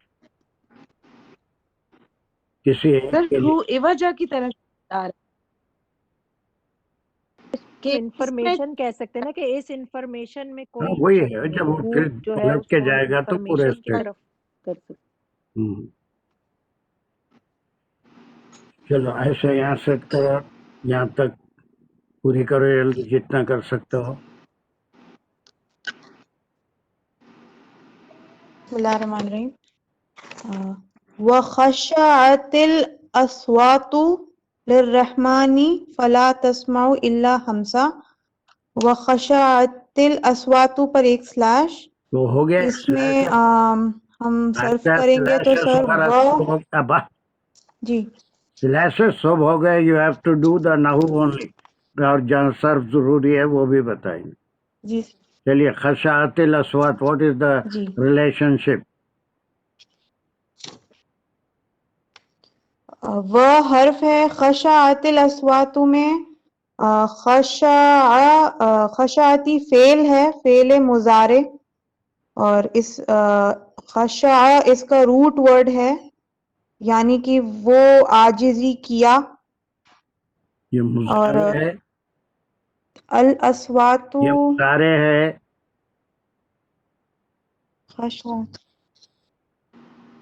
S1: کسی ایک
S4: سر
S1: کے
S4: ہو
S1: لیے
S4: ایواجا کی طرف آ رہا ہے
S2: انفارمیشن کہہ سکتے ہیں نا کہ اس انفارمیشن میں
S1: ہاں
S2: کوئی
S1: وہی
S2: شک
S1: ہے،
S2: نہیں
S1: جب
S2: ہے.
S1: وہ
S2: ہو
S1: پھر
S2: جو ہے
S1: پلٹ
S2: اس
S1: کے
S2: کو ہم
S1: جائے گا تو پورے
S2: انفارمیشن کی
S1: اسٹیٹ.
S2: طرف کر سکتے.
S1: چلو ایسے یہاں سے کرو، یہاں تک پوری کرو جلدی جتنا کر سکتے ہو.
S7: بسم اللہ الرحمن الرحیم. وَخَشَعَتِ الْأَصْوَاتُ لِلرَّحْمَنِ فَلَا تَسْمَعُ إِلَّا ہمسا. وَخَشَعَتِ الْأَصْوَاتُ پر ایک سلیش،
S1: تو ہو گیا
S7: اس میں ہم صرف کریں گے تو سر جی
S1: ایسے سب ہو گئے. You have to do the نحو اونلی. اور جہاں صرف ضروری ہے وہ بھی بتائیں گے.
S7: جی
S1: چلیے خشعت الاصوات, what is the
S7: G
S1: relation شپ؟
S7: وہ حرف ہے خشعت الاصوات میں. خشعتی فعل ہے, فعل مضارع, اور اس خشع اس کا روٹ ورڈ ہے, یعنی کہ وہ عاجزی کیا.
S1: یہ
S7: اور
S1: مضارع ہے,
S7: الاصوات
S1: یہ مضارع ہے.
S7: خشع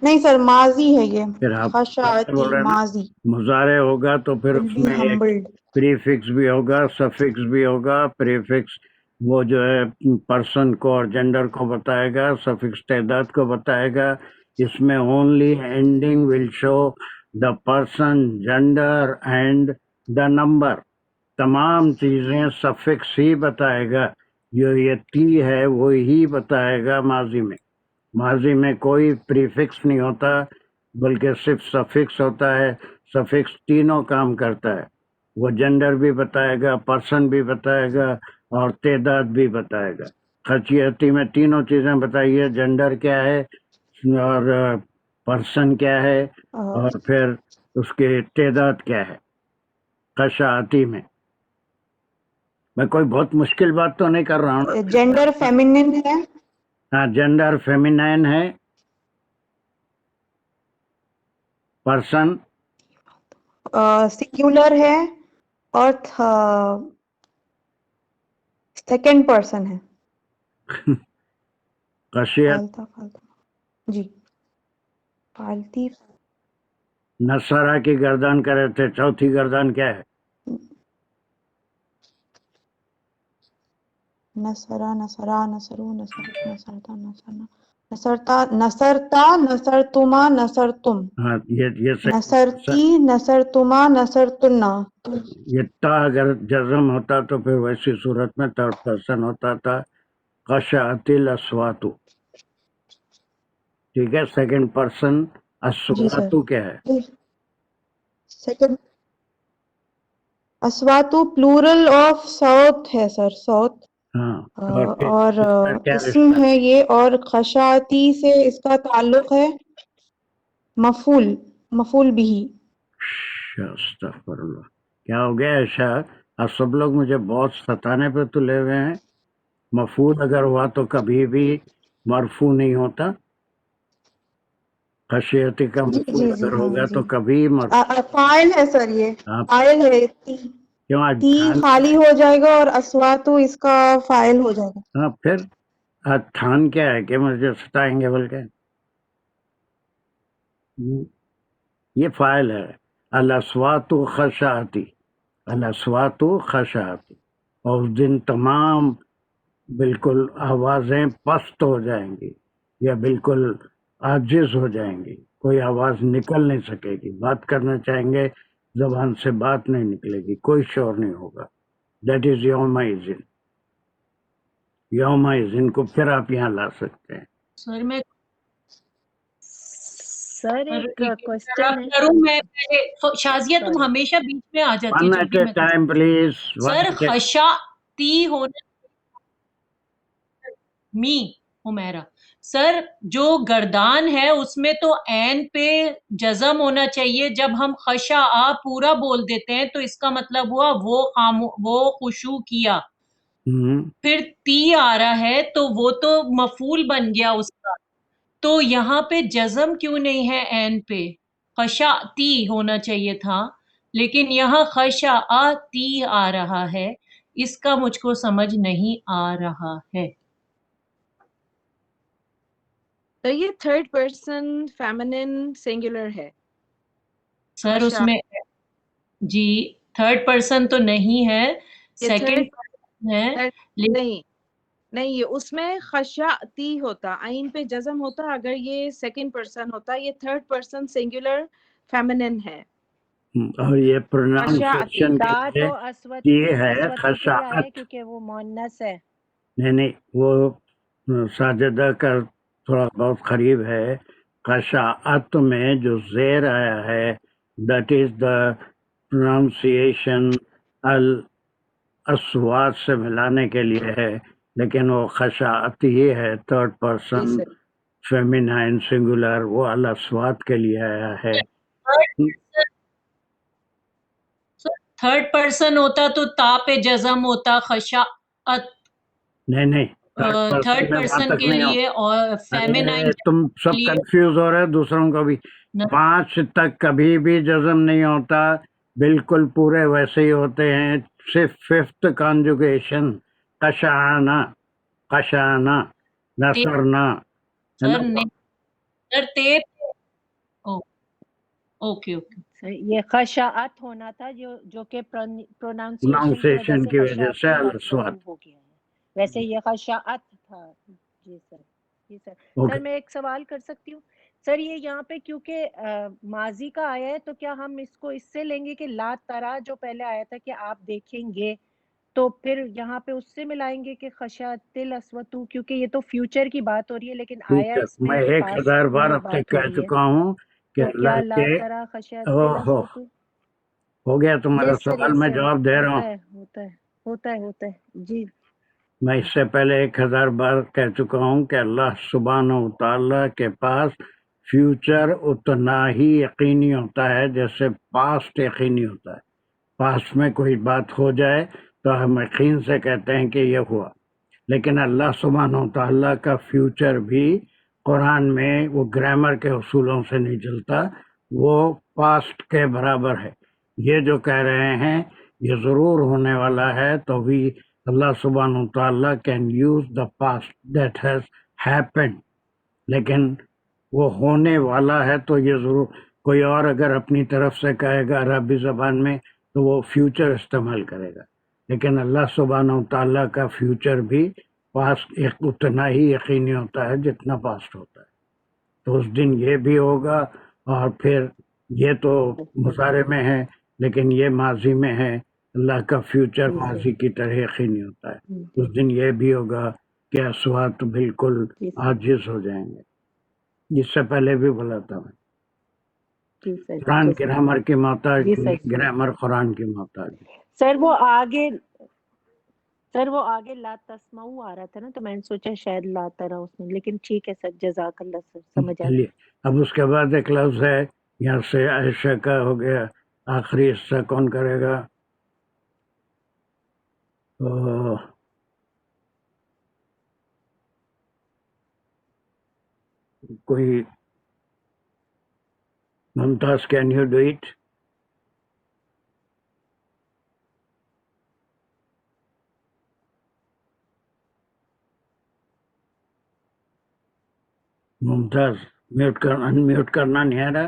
S7: نہیں سر, ماضی ہے یہ.
S1: پھر آپ
S7: خشعتی
S1: بول رہے ہیں نا
S7: ماضی.
S1: مضارع ہوگا تو پھر
S7: will
S1: اس
S7: be
S1: میں ایک
S7: humbled.
S1: پریفکس بھی ہوگا, سفکس بھی ہوگا. پریفکس وہ جو ہے پرسن کو اور جینڈر کو بتائے گا, سفکس تعداد کو بتائے گا. اس میں only ending will show the person, gender and the number. تمام چیزیں سفکس ہی بتائے گا. جو یہ تی ہے وہی بتائے گا ماضی میں. ماضی میں کوئی پریفکس نہیں ہوتا بلکہ صرف سفکس ہوتا ہے. سفکس تینوں کام کرتا ہے. وہ جینڈر بھی بتائے گا, پرسن بھی بتائے گا, اور تعداد بھی بتائے گا. خشیتی میں تینوں چیزیں بتائیے, جینڈر کیا ہے اور پرسن کیا ہے اور پھر اس کی تعداد کیا ہے. خشیتی میں کوئی بہت مشکل بات تو نہیں کر رہا ہوں.
S7: جینڈر فیمینن ہے.
S1: ہاں, جینڈر فیمینائن ہے. پرسن
S7: سنگولر ہے, اور سیکنڈ پرسن ہے.
S1: خشیت
S7: جی فالتی.
S1: نصرہ کی گردان کرے تھے, چوتھی گردان کیا ہے؟
S7: نصرا نصرا نصرو نصرت نصرتا نصرنا نصرتا نصرتا نصرتما نصرتم.
S1: ہاں, یہ
S7: نصرتی نصرتما نصرتنا.
S1: یہ تا اگر جزم ہوتا تو پھر ویسی صورت میں تھرڈ پرسن ہوتا تھا. خشعت الاصوات, ٹھیک ہے. سیکنڈ پرسن
S7: جی سر.
S1: اصوات کیا ہے؟
S7: سیکنڈ اسواتو پلورل آف صوت ہے سر, صوت.
S1: ہاں,
S7: اور
S1: کیا
S7: اسم ہے یہ, اور خشعتی سے اس کا تعلق ہے مفعول, مفعول بھی.
S1: استغفر اللہ. کیا ہو گیا ایشا؟ آپ سب لوگ مجھے بہت ستانے پہ تلے ہوئے ہیں. مفعول اگر ہوا تو کبھی بھی مرفوع نہیں ہوتا. خشیتی کا
S7: جی
S1: مفعول
S7: جی جی
S1: اگر
S7: ہاں
S1: ہوگا
S7: جی.
S1: تو کبھی مرفوع.
S7: فاعل ہے سر, یہ
S1: آپ
S7: فاعل ہے.
S1: کیوں آج
S7: تی خالی ہو جائے گا اور اسواتو اس کا فاعل ہو جائے گا.
S1: ہاں, پھر آج تھان کیا ہے کہ مجھے ستائیں گے بول کے؟ یہ فاعل ہے. الاصوات خشعتی, الاصوات خشعتی. اور اس دن تمام بالکل آوازیں پست ہو جائیں گی یا بالکل عاجز ہو جائیں گی. کوئی آواز نکل نہیں سکے گی. بات کرنا چاہیں گے, زبان سے بات نہیں نکلے گی, کوئی شور نہیں ہوگا. دیٹ از یوم الدین. یوم الدین کو پھر آپ یہاں لا سکتے ہیں.
S3: سر میں
S2: سر ایک کوشچن ہے.
S3: کروں میں شازیہ, تم
S2: Sorry.
S3: ہمیشہ بیچ میں آ جاتی
S1: ون
S3: ہو جب
S1: ایٹ
S3: بھی
S1: اے
S3: میں
S1: ٹائم پلیز.
S3: سر خشعتی ہونا می حمیرہ. سر جو گردان ہے اس میں تو عین پہ جزم ہونا چاہیے. جب ہم خشع پورا بول دیتے ہیں تو اس کا مطلب ہوا وہ خشوع کیا. پھر تی آ رہا ہے تو وہ تو مفعول بن گیا اس کا. تو یہاں پہ جزم کیوں نہیں ہے عین پہ؟ خشعتی ہونا چاہیے تھا, لیکن یہاں خشعتی آ رہا ہے. اس کا مجھ کو سمجھ نہیں آ رہا ہے.
S4: تو یہ تھرڈ پرسن فیمنن سنگولر ہے
S3: سر اس میں جی تھرڈ پرسن تو نہیں ہے, سیکنڈ ہے.
S4: نہیں یہ اس میں خشعتی ہوتا, عین پہ جزم ہوتا اگر یہ سیکنڈ پرسن ہوتا. یہ تھرڈ پرسن سنگولر فیمنن ہے.
S1: اور یہ پروناؤنسیشن
S2: تا
S1: کے
S2: تو
S1: لیے یہ ہے
S2: اسوتی کے لیے آیا
S1: خشاعت.
S2: کیونکہ وہ مؤنث ہے.
S1: نہیں, وہ ساجدہ کا تھوڑا بہت قریب ہے. خشاعت میں جو زیر آیا ہے that is the pronunciation الاسوات سے ملانے کے لیے ہے، لیکن وہ خشاعت ہی ہے، تھرڈ
S4: جی
S1: پرسن
S4: سر
S1: فیمینائن سنگولر، وہ الاسوات کے لیے آیا ہے۔
S3: تھرڈ پرسن ہوتا تو تا پہ جزم ہوتا، خشاعت
S1: نہیں
S3: تھرڈ
S1: میں وہاں
S3: پرسن
S1: تک
S3: کے
S1: نہیں
S3: لیے اور فیمینائن
S1: تم سب
S3: کے لیے
S1: کنفیوز ہو رہے، دوسروں کو بھی 5 تک کبھی بھی جزم نہیں ہوتا، بالکل پورے ویسے ہی ہوتے ہیں، صرف 5th کانجوگیشن قشعنا، قشعنا، نصرنا،
S3: سر نہیں سر تے اوکے اوکے
S2: سر یہ خشاعت ہونا تھا جو کہ
S1: پروناؤنسیشن کی وجہ سے
S2: خشعت
S1: الاسوات۔
S2: ہو گیا ہے، ویسے یہ خشاعت تھا۔ جی سر، جی سر۔ سر میں ایک سوال کر سکتی ہوں؟ سر یہ یہاں پہ کیونکہ ماضی کا آیا ہے، تو کیا ہم اس کو اس سے لیں گے کہ لا ترا جو پہلے آیا تھا کہ آپ دیکھیں گے، تو پھر یہاں پہ اس سے ملائیں گے کہ خشعت الاسوۃ، کیونکہ یہ تو فیوچر کی بات ہو رہی ہے، لیکن آیا اس میں
S1: 1000 بار اب تک کہہ چکا ہوں کہ
S2: تو کیا
S1: اللہ
S2: لا
S1: کے
S2: ترا خشعت
S1: اوہو
S2: الاسوۃ؟
S1: ہو گیا تمہارا
S2: یس سر،
S1: سوال،
S2: یس
S1: میں
S2: سر،
S1: جواب دے رہا ہوں۔
S2: ہوتا ہے جی۔
S1: میں اس سے پہلے 1000 بار کہہ چکا ہوں کہ اللہ سبحانہ و تعالیٰ کے پاس فیوچر اتنا ہی یقینی ہوتا ہے جیسے پاسٹ یقینی ہوتا ہے۔ پاسٹ میں کوئی بات ہو جائے تو ہم یقین سے کہتے ہیں کہ یہ ہوا، لیکن اللہ سبحانہ و تعالیٰ کا فیوچر بھی قرآن میں وہ گرامر کے اصولوں سے نہیں چلتا، وہ پاسٹ کے برابر ہے۔ یہ جو کہہ رہے ہیں یہ ضرور ہونے والا ہے، تو بھی اللہ سبحانہ و تعالیٰ can use the past that has happened, لیکن وہ ہونے والا ہے تو یہ ضرور کوئی اور اگر اپنی طرف سے کہے گا عربی زبان میں تو وہ فیوچر استعمال کرے گا، لیکن اللہ سبحانہ و تعالیٰ کا فیوچر بھی پاسٹ اتنا ہی یقینی ہوتا ہے جتنا پاسٹ ہوتا ہے۔ تو اس دن یہ بھی ہوگا، اور پھر یہ تو مضارع میں ہے لیکن یہ ماضی میں ہے، اللہ کا فیوچر ماضی کی طرح یقینی ہوتا ہے۔ اس دن یہ بھی ہوگا کہ اصوات بالکل عاجز ہو جائیں گے، جس سے پہلے بھی بولا تھا میں۔ قرآن گرامر کی محتاج نہیں، گرامر قرآن کی محتاج ہے۔
S2: سر وہ آگے لا تسمعوا آ رہا تھا نا، تو میں نے سوچا شاید لا ترا اس میں، لیکن ٹھیک ہے سر، جزاک اللہ سر، سمجھ آ
S1: چلیے اب اس کے بعد ایک لفظ ہے یہاں سے عائشہ کا ہو گیا، آخری حصہ کون کرے گا؟ کوئی Mumtaz, can you do it? Mumtaz mute کر، ان میوٹ کرنا نہیں آ رہا؟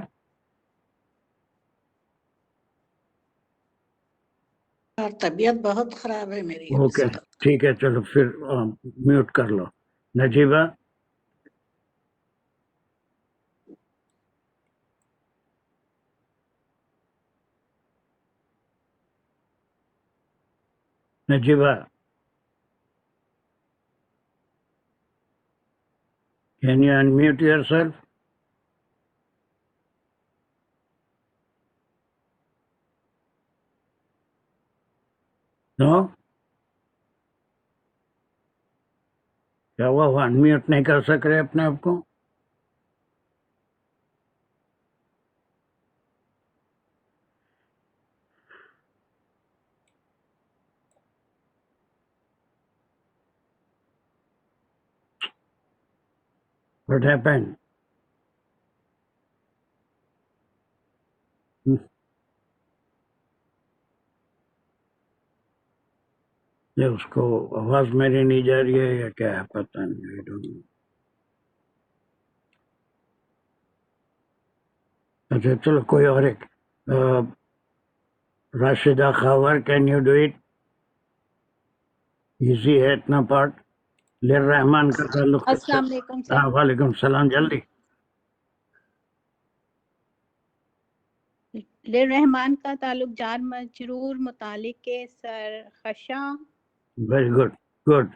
S6: طبیعت بہت خراب ہے میری۔
S1: اوکے ٹھیک ہے، چلو پھر میوٹ کر لو۔ Najiba, Najiba can you unmute yourself? No? کیا ہوا، وہ انمیوٹ نہیں کر سک رہے اپنے آپ کو؟ What happened? یہ اس کو آواز میری نہیں جا رہی ہے یا کیا ہے، پتہ نہیں، I don't know۔ اچھا چلو کوئی اور ایک، Rashida Khawar, can you do it? Easy ہے اتنا پارٹ۔ للرحمان کا تعلق،
S6: السلام علیکم سر۔
S1: وعلیکم السلام، جلدی۔
S6: للرحمان کا تعلق جار مجرور متعلق کے سر، خشاں۔
S1: Very good, good.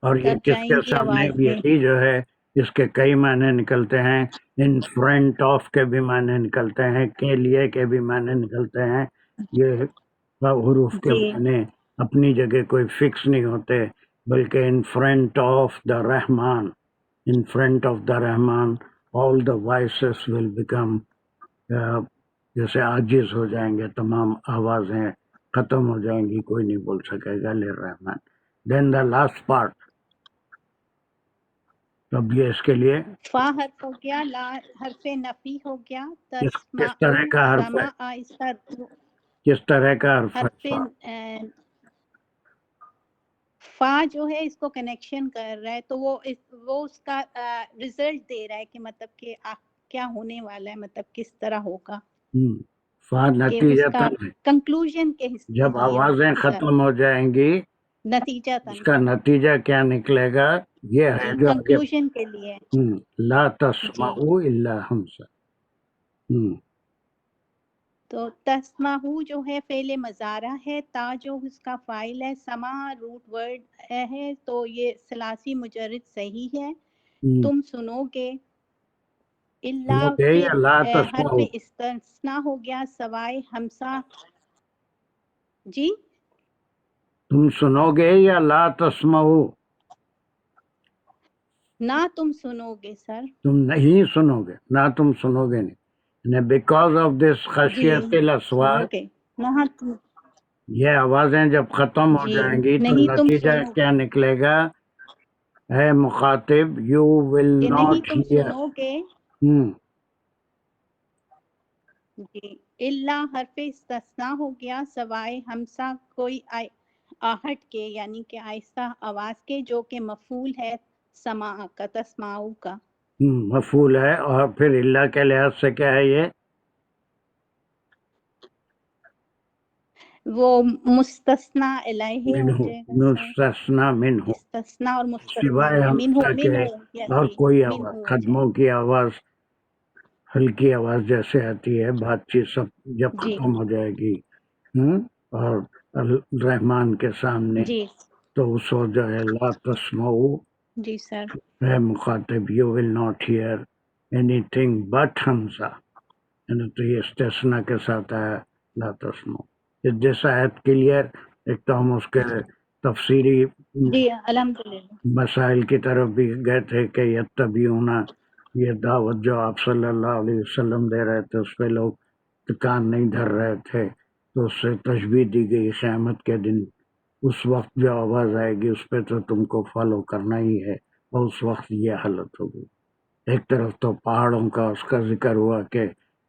S1: اور یہ کس کے سامنے، یہی جو ہے اس کے کئی معنی نکلتے ہیں، ان فرنٹ آف کے بھی معنی نکلتے ہیں، کے لیے کے بھی معنی نکلتے ہیں. یہ حروف کے
S2: جی
S1: معنی اپنی جگہ کوئی فکس نہیں ہوتے، بلکہ in front of the Rahman, in front of the Rahman, all the voices will become جیسے عاجز ہو جائیں گے، تمام آوازیں ختم ہو جائیں گی، کوئی نہیں بول سکے گا للرحمن. دین دا لاسٹ پارٹ، اب یہ اس کے لیے
S8: فا حرف ہو گیا، لا حرف نفی ہو گیا،
S1: کس طرح
S8: تسمعو
S1: کا حرف ہے،
S8: سمع اس کا
S1: کس طرح کا حرف
S8: حرف
S1: ہے؟
S8: فا جو ہے اس کو کنیکشن کر رہا ہے، تو وہ اس کا ریزلٹ دے رہا ہے کہ مطلب کہ کیا ہونے والا ہے، مطلب کس طرح ہوگا،
S1: فا
S8: کہ اس
S1: نتیجہ
S8: کا کنکلوژن کے
S1: جب آوازیں ختم ہو جائیں گی
S8: نتیجہ
S1: اس کا نتیجہ کیا نکلے گا، یہ ہے
S8: جی
S1: جو آگے
S8: کنکلوژن کے لیے.
S1: لا
S8: جی
S1: تسمعوا الا ہمسا.
S8: تو تسمعو جو ہے فعل مضارع ہے، تا جو اس کا فاعل ہے، سما روٹ ورڈ ہے، تو یہ ثلاثی مجرد صحیح ہے. تم سنو گے، اللہ پھر
S1: یا لا
S8: حرف
S1: تسمعوا،
S8: استثناء ہو گیا سوائے ہمسا. جی
S1: تم سنو گے یا لا تسمعوا،
S8: نہ تم سنو گے سر.
S1: تم نہیں سنو گے، نہ تم سنو گے نہیں، بیکاز آف دس
S8: جی
S1: خشیت
S8: سنو
S1: الاصوات،
S8: گے، نہ تم
S1: یہ آوازیں جب ختم ہو
S8: جی
S1: جائیں گی تو
S8: نہیں تم
S1: نتیجہ
S8: سنو
S1: کیا نکلے گا، اے مخاطب یو ول
S8: کہ نہیں
S1: ناٹ
S8: تم
S1: ہیئر.
S8: سنو گے. جی اللہ حرف استثناء ہو گیا سوائے ہمسا کوئی آہٹ کے، یعنی کہ آہستہ آواز کے، جو کہ مفعول ہے سماع کا، تسمعو کا.
S1: مفعول ہے، اور پھر اللہ کے لحاظ سے کیا ہے یہ،
S8: وہ مستثنیٰ الیہ ہو
S1: منہ،
S8: جائے گا سر.
S1: مستثنی منہ،
S8: استثناء اور مستثنیٰ
S1: سوائے
S8: ہے،
S1: ہمسا کے
S8: یا
S1: اور
S8: جی
S1: کوئی
S8: منہ
S1: آواز،
S8: ہو جائے
S1: قدموں کی آواز، ہلکی آواز جیسے آتی ہے، بات چیت سب جب
S8: جی
S1: ختم ہو جائے گی اور الرحمن کے سامنے،
S8: جی
S1: تو اس وقت جو ہے لا تسمعوا،
S8: جی سر.
S1: اے مخاطب you will not hear any thing but ہمسا، یعنی تو یہ استثناء کے ساتھ آیا لا تسمعوا. جس آیت کلیئر، ایک تو ہم اس کے تفسیری
S8: جی الحمدللہ.
S1: مسائل کی طرف بھی گئے تھے کہ یتبعون، یہ دعوت جو آپ صلی اللہ علیہ وسلم دے رہے تھے اس پہ لوگ کان نہیں دھر رہے تھے، تو اس سے تشبیہ دی گئی قیامت کے دن اس وقت جو آواز آئے گی اس پہ تو تم کو فالو کرنا ہی ہے، اور اس وقت یہ حالت ہوگی. ایک طرف تو پہاڑوں کا اس کا ذکر ہوا کہ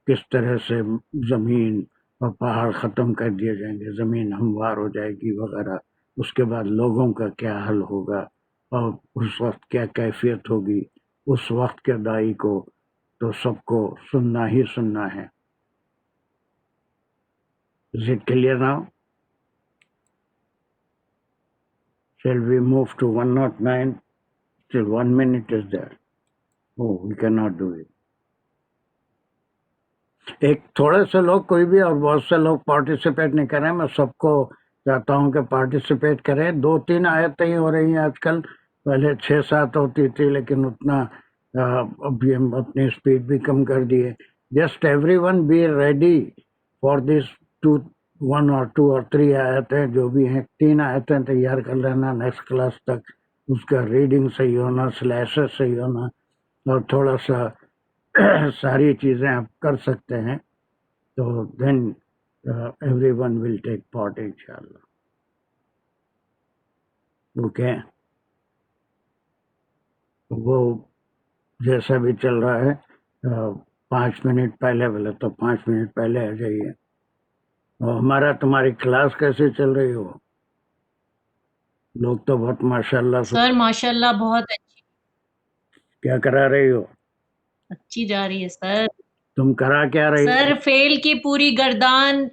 S1: کس طرح سے زمین اور پہاڑ ختم کر دیے جائیں گے، زمین ہموار ہو جائے گی وغیرہ، اس کے بعد لوگوں کا کیا حل ہوگا اور اس وقت کیا کیفیت ہوگی. اس وقت کے دائی کو تو سب کو سننا ہی سننا ہے. Is it clear now? Shall we move to 109? Still 1 minute is there. Oh, we cannot do it. ایک تھوڑے سے لوگ، کوئی بھی، اور بہت سے لوگ پارٹیسپیٹ نہیں کریں. میں سب کو چاہتا ہوں کہ پارٹیسپیٹ کریں. 2-3 آیتیں ہی ہو رہی ہیں آج کل، پہلے 6-7 ہوتی تھی، لیکن اتنا ابھی ہم اپنی اسپیڈ بھی کم کر دیے. Just everyone be ready for this 1 or 2 or 3 آیتیں جو بھی ہیں، 3 آیتیں تیار کر لینا نیکسٹ کلاس تک. اس کا ریڈنگ صحیح ہونا، سلیشز صحیح ہونا، اور تھوڑا سا ساری چیزیں آپ کر سکتے ہیں، تو then everyone will take part انشاءاللہ. اوکے، وہ جیسا بھی چل رہا ہے 5 منٹ پہلے، بولے تو 5 منٹ پہلے آ جائیے. اور ہمارا تمہاری کلاس کیسے چل رہی ہو؟ لوگ تو بہت ماشاءاللہ
S3: سر ماشاءاللہ بہت اچھی
S1: کیا کرا رہی ہو؟
S3: اچھی جا رہی ہے سر.
S1: تم کرا کیا رہی
S3: سر
S1: ہو؟
S3: فعل کی پوری گردان،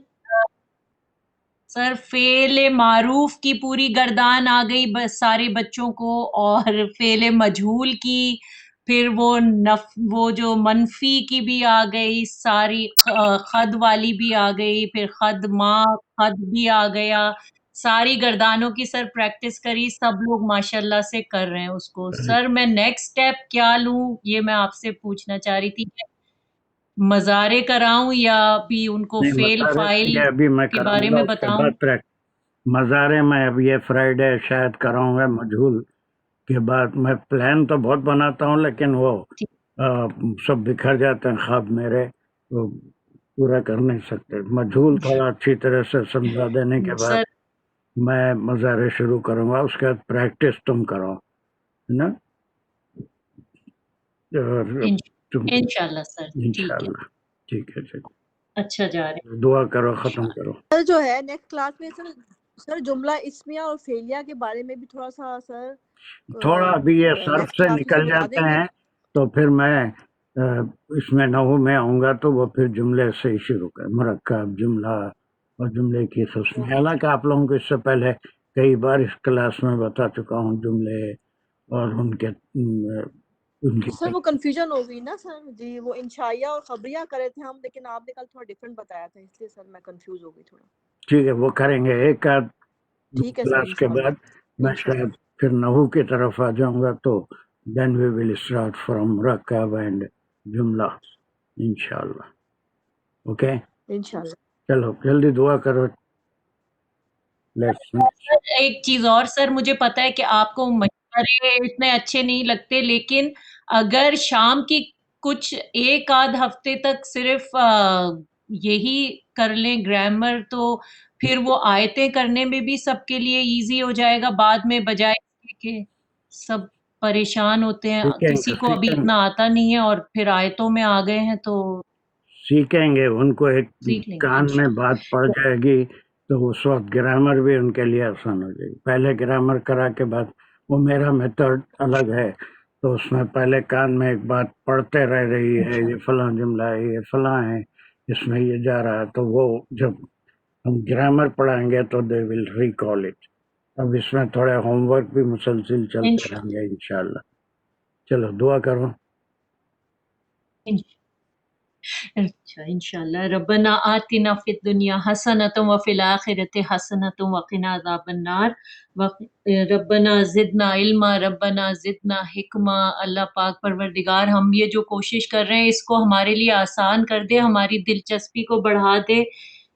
S3: سر فعل معروف کی پوری گردان آ گئی بس سارے بچوں کو، اور فعل مجہول کی، پھر وہ جو منفی کی بھی آ گئی ساری، خد والی بھی آ گئی، پھر خد ما خد بھی آ گیا، ساری گردانوں کی سر پریکٹس کری, سب لوگ ماشاءاللہ سے کر رہے ہیں اس کو. سر میں نیکسٹ سٹیپ کیا لوں یہ میں آپ سے پوچھنا چاہ رہی تھی, کہ مزارے کراؤں یا بھی ان کو فیل فائل
S1: ابھی میں
S3: کے بارے میں بتاؤں؟
S1: مزارے میں اب یہ فرائیڈے شاید کراؤں گا, مجھول کے بعد. میں پلان تو بہت بناتا ہوں لیکن وہ سب بکھر جاتے ہیں خواب میرے, وہ پورا کر نہیں سکتے. مجھول تھوڑا اچھی طرح سے سمجھا دینے کے بعد میں مزارے شروع کروں گا, اس کے بعد پریکٹس تم کرو نا.
S3: انشاءاللہ سر,
S1: انشاءاللہ ٹھیک ہے.
S3: اچھا جا رہے,
S1: دعا کرو, ختم کرو.
S5: سر جو ہے نیکسٹ کلاس میں سر جملہ اسمیہ اور فعلیہ کے بارے میں بھی تھوڑا سا سر
S1: تھوڑا ابھی یہ صرف سے نکل جاتے ہیں تو پھر میں اس میں نحو میں آؤں گا تو وہ پھر جملے سے ہی شروع کر, مرکب جملہ اور جملے کی حسن. حالانکہ آپ لوگوں کو اس سے پہلے کئی بار اس کلاس میں بتا چکا ہوں جملے اور ان کے
S5: سر وہ کنفیوژن ہو گئی نا سر جی, وہ انشائیہ اور خبریہ کرے تھے ہم, لیکن آپ نے کل تھوڑا ڈفرینٹ بتایا تھا, اس لیے سر میں کنفیوز ہو گئی تھوڑا.
S1: ٹھیک ہے وہ کریں گے ایک آدھ
S5: ٹھیک ہے
S1: کلاس کے بعد. میں شاید پھر نحو کی طرف آ جاؤں گا تو دین وی ول اسٹارٹ فرام مرکب اینڈ جملہ انشاءاللہ. اوکے
S5: انشاءاللہ.
S1: چلو جلدی دعا کرو.
S3: ایک چیز اور سر, مجھے پتا ہے کہ آپ کو مشورے اتنے اچھے نہیں لگتے, لیکن اگر شام کی کچھ ایک آدھ ہفتے تک صرف یہی کر لیں گرامر, تو پھر وہ آیتیں کرنے میں بھی سب کے لیے ایزی ہو جائے گا بعد میں, بجائے کہ سب پریشان ہوتے ہیں. کسی کو ابھی اتنا آتا نہیں ہے اور پھر آیتوں میں آ گئے ہیں تو
S1: سیکھیں گے. ان کو ایک کان میں بات پڑ جائے گی تو اس وقت گرامر بھی ان کے لیے آسان ہو جائے گی. پہلے گرامر کرا کے بعد وہ میرا میتھڈ الگ ہے, تو اس میں پہلے کان میں ایک بات پڑھتے رہ رہی ہے, یہ فلاں جملہ ہے, یہ فلاں ہے, اس میں یہ جا رہا ہے, تو وہ جب ہم گرامر پڑھائیں گے تو دے ول ریکال اٹ. اب اس میں تھوڑے ہوم ورک بھی مسلسل چلتے رہیں گے انشاءاللہ. چلو دعا کرو.
S3: اچھا انشاءاللہ. ربنا آتنا فی الدنیا حسنۃ وفی الآخرۃ حسنۃ وقنا عذاب النار. ربنا زدنا علما, ربنا زدنا حکما. اللہ پاک پروردگار, ہم یہ جو کوشش کر رہے ہیں اس کو ہمارے لیے آسان کر دے, ہماری دلچسپی کو بڑھا دے,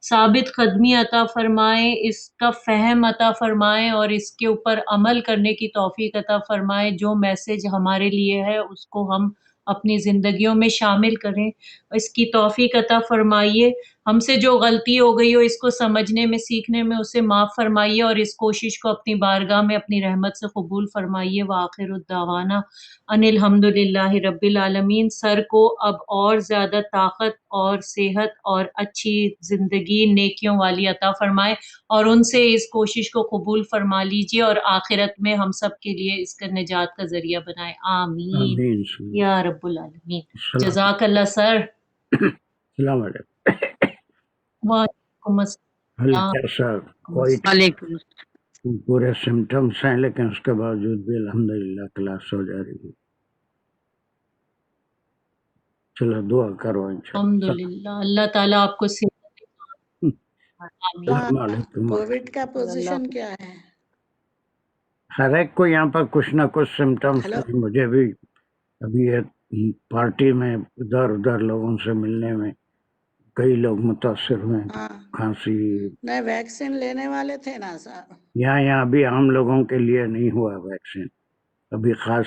S3: ثابت قدمی عطا فرمائے, اس کا فہم عطا فرمائے اور اس کے اوپر عمل کرنے کی توفیق عطا فرمائے. جو میسج ہمارے لیے ہے اس کو ہم اپنی زندگیوں میں شامل کریں, اس کی توفیق عطا فرمائیے. ہم سے جو غلطی ہو گئی ہو اس کو سمجھنے میں, سیکھنے میں, اسے معاف فرمائیے اور اس کوشش کو اپنی بارگاہ میں اپنی رحمت سے قبول فرمائیے. وآخر الدعوانا ان الحمدللہ رب العالمین. سر کو اب اور زیادہ طاقت اور صحت اور اچھی زندگی نیکیوں والی عطا فرمائے اور ان سے اس کوشش کو قبول فرما لیجیے اور آخرت میں ہم سب کے لیے اس کا نجات کا ذریعہ بنائے. آمین یا رب العالمین. جزاک اللہ سر.
S1: السلام علیکم.
S3: وعلیکم السلام.
S6: وعلیکم
S1: پورے سمٹمس ہیں لیکن اس کے باوجود بھی الحمدللہ کلاس ہو جا رہی ہے. چلو دعا کرو انشاءاللہ.
S3: الحمدللہ. اللہ تعالیٰ آپ کو
S9: کووڈ کا پوزیشن کیا ہے؟
S1: ہر ایک کو یہاں پر کچھ نہ کچھ سمٹمس ہیں. مجھے بھی ابھی پارٹی میں ادھر ادھر لوگوں سے ملنے میں کئی لوگ متاثر ہوئے. کھانسی
S9: نہیں ویکسین لینے والے تھے نا سر.
S1: یہاں ابھی عام لوگوں کے لیے نہیں ہوا ویکسین ابھی, خاص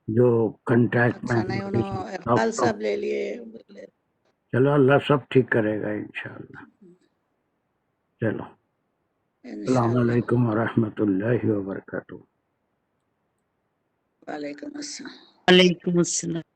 S1: جو کنٹیکٹ میں
S9: سب لے لیے.
S1: چلو اللہ سب ٹھیک کرے گا انشاءاللہ. چلو السلام علیکم ورحمۃ اللہ وبرکاتہ.
S9: وعلیکم السلام.
S6: وعلیکم السلام.